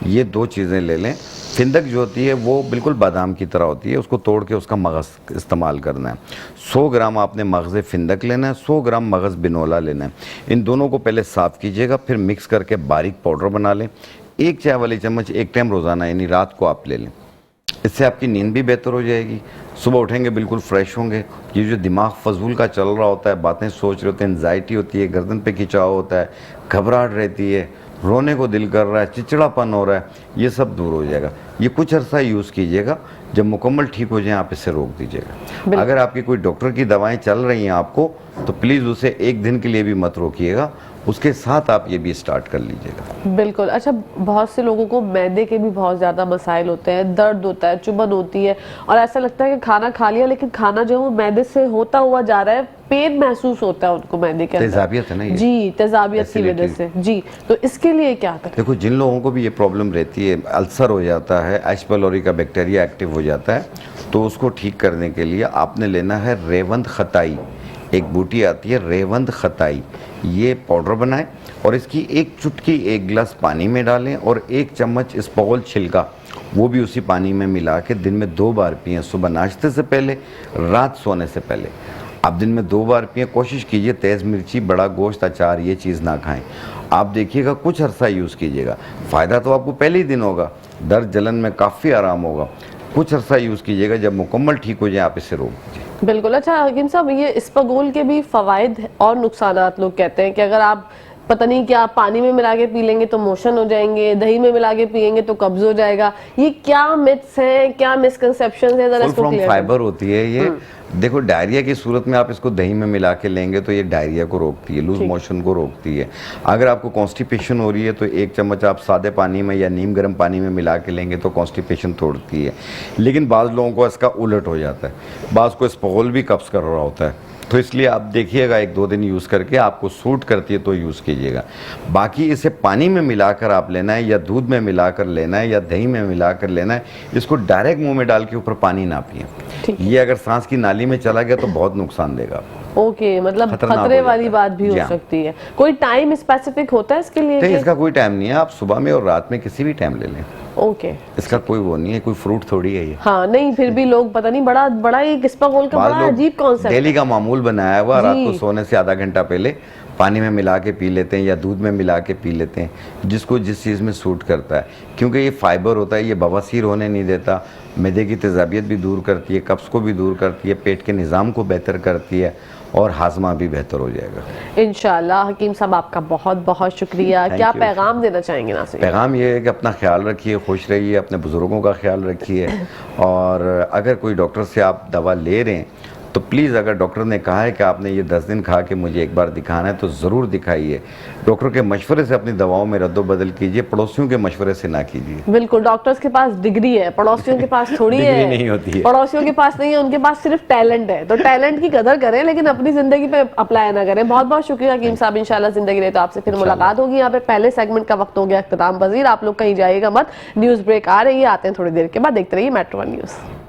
B: ये 2 चीज़ें ले लें। फिंदक जो होती है वो बिल्कुल बादाम की तरह होती है, उसको तोड़ के उसका मगज़ इस्तेमाल करना है। 100 ग्राम आपने मगज़ फिंदक लेना है, 100 ग्राम मगज़ बिनोला लेना है। इन दोनों को पहले साफ़ कीजिएगा, फिर मिक्स करके बारीक पाउडर बना लें। 1 चाय वाली चम्मच 1 टाइम रोज़ाना यानी रात को आप ले लें। इससे आपकी नींद भी बेहतर हो जाएगी, सुबह उठेंगे बिल्कुल फ्रेश होंगे। ये जो दिमाग फजूल का चल रहा होता है, बातें सोच रहे होते हैं, एंजाइटी होती है, गर्दन पे खिंचाव होता है, घबराहट रहती है, रोने को दिल कर रहा है, चिड़चिड़ापन हो रहा है, ये सब दूर हो जाएगा। ये कुछ अर्सा यूज़ कीजिएगा, जब मुकम्मल ठीक हो जाए आप इसे रोक दीजिएगा। अगर आपकी कोई डॉक्टर की दवाएं चल रही हैं आपको, तो प्लीज़ उसे 1 दिन के लिए भी मत रोकिएगा, उसके साथ आप ये भी स्टार्ट कर लीजिएगा।
A: बिल्कुल। अच्छा, बहुत से लोगों को मैदे के भी बहुत ज़्यादा मसाइल होते हैं, दर्द होता है, चुभन होती है और ऐसा लगता है कि खाना खा लिया लेकिन खाना जो है वो मैदे से होता हुआ जा रहा है, पेन महसूस होता है उनको मैदे के अंदर।
B: तेजाबियत है ना ये?
A: जी, तेजाबियत की वजह से। जी, तो इसके लिए क्या करें?
B: देखो, जिन लोगों को भी ये प्रॉब्लम रहती है, अल्सर हो जाता है, एच पाइलोरी का बैक्टीरिया एक्टिव हो जाता है, तो उसको ठीक करने के लिए आपने लेना है रेवंत खताई। एक बूटी आती है रेवंत खताई, ये पाउडर बनाएं और इसकी 1 चुटकी 1 गिलास पानी में डालें और 1 चम्मच इसबगोल छिलका वो भी उसी पानी में मिला के दिन में 2 बार पिएं, सुबह नाश्ते से पहले, रात सोने से पहले। आप दिन में 2 बार पिएं। कोशिश कीजिए तेज़ मिर्ची, बड़ा गोश्त, अचार ये चीज़ ना खाएं। आप देखिएगा कुछ अरसा यूज़ कीजिएगा, फ़ायदा तो आपको पहले ही दिन होगा, दर्द जलन में काफ़ी आराम होगा। कुछ अरसा यूज़ कीजिएगा, जब मुकम्मल ठीक हो जाए आप इसे रोक दीजिए।
A: बिल्कुल। अच्छा हकीम साहब, ये इसबगोल के भी फ़वाइद और नुकसानात लोग कहते हैं कि अगर आप पता नहीं क्या पानी में मिला के पी लेंगे तो मोशन हो जाएंगे, दही में मिला के पिएंगे तो कब्ज हो जाएगा, ये क्या मिथ्स हैं, क्या मिसकंसेप्शन है? जरा इसको क्लियर
B: फाइबर होती है ये। देखो, डायरिया की सूरत में आप इसको दही में मिला के लेंगे तो ये डायरिया को रोकती है, लूज मोशन को रोकती है। अगर आपको कॉन्स्टिपेशन हो रही है तो 1 चम्मच आप सादे पानी में या नीम गर्म पानी में मिला के लेंगे तो कॉन्स्टिपेशन तोड़ती है। लेकिन बाज़ लोगों को इसका उलट हो जाता है, बाज़ को इसबगोल भी कब्ज़ कर रहा होता है। तो इसलिए आप देखिएगा 1-2 दिन यूज़ करके, आपको सूट करती है तो यूज़ कीजिएगा। बाकी इसे पानी में मिलाकर आप लेना है या दूध में मिलाकर लेना है या दही में मिलाकर लेना है। इसको डायरेक्ट मुंह में डाल के ऊपर पानी ना पिएं। ये अगर सांस की नाली में चला गया तो बहुत नुकसान देगा।
A: ओके, मतलब खतरे वाली बात भी हो सकती है। कोई टाइम स्पेसिफिक होता है इसके लिए?
B: नहीं, इसका कोई टाइम नहीं है, आप सुबह में और रात में किसी भी टाइम ले लें।
A: ओके,
B: इसका कोई वो नहीं है, कोई फ्रूट थोड़ी है ये।
A: हाँ, नहीं फिर भी लोग पता नहीं बड़ा ही इसबगोल का बड़ा अजीब कॉन्सेप्ट,
B: डेली का मामूल बनाया हुआ, रात को सोने से आधा घंटा पहले पानी में मिला के पी लेते हैं या दूध में मिला के पी लेते हैं, जिसको जिस चीज़ में सूट करता है। क्योंकि ये फाइबर होता है, ये बवासीर होने नहीं देता, मैदे की तेजाबियत भी दूर करती है, कब्ज़ को भी दूर करती है, पेट के निज़ाम को बेहतर करती है और हाजमा भी बेहतर हो जाएगा
A: इंशाल्लाह। हकीम साहब, आपका बहुत बहुत शुक्रिया। क्या पैगाम देना चाहेंगे नाज़रीन?
B: पैगाम ये है कि अपना ख्याल रखिए, खुश रहिए, अपने बुज़ुर्गों का ख्याल रखिए और अगर कोई डॉक्टर से आप दवा ले रहे हैं तो प्लीज़, अगर डॉक्टर ने कहा है कि आपने ये 10 दिन खा के मुझे एक बार दिखाना है तो ज़रूर दिखाइए। डॉक्टर के मशवरे से अपनी दवाओं में रद्दोबदल कीजिए, पड़ोसियों के मशवरे से ना कीजिए।
A: बिल्कुल, डॉक्टर्स के पास डिग्री है, पड़ोसियों के पास थोड़ी है।
B: नहीं होती है,
A: पड़ोसियों के पास नहीं है, उनके पास सिर्फ टैलेंट है। तो टैलेंट की कदर करें लेकिन अपनी जिंदगी पे अप्लाई ना करें। बहुत बहुत शुक्रिया हकीम साहब। इंशाल्लाह जिंदगी रहे तो आपसे फिर मुलाकात होगी। यहाँ पे पहले सेगमेंट का वक्त हो गया इख्तिताम पजीर। आप लोग कहीं जाइएगा मत, न्यूज़ ब्रेक आ रही है, आते हैं थोड़ी देर के बाद। देखते रहिए मेट्रो वन न्यूज़।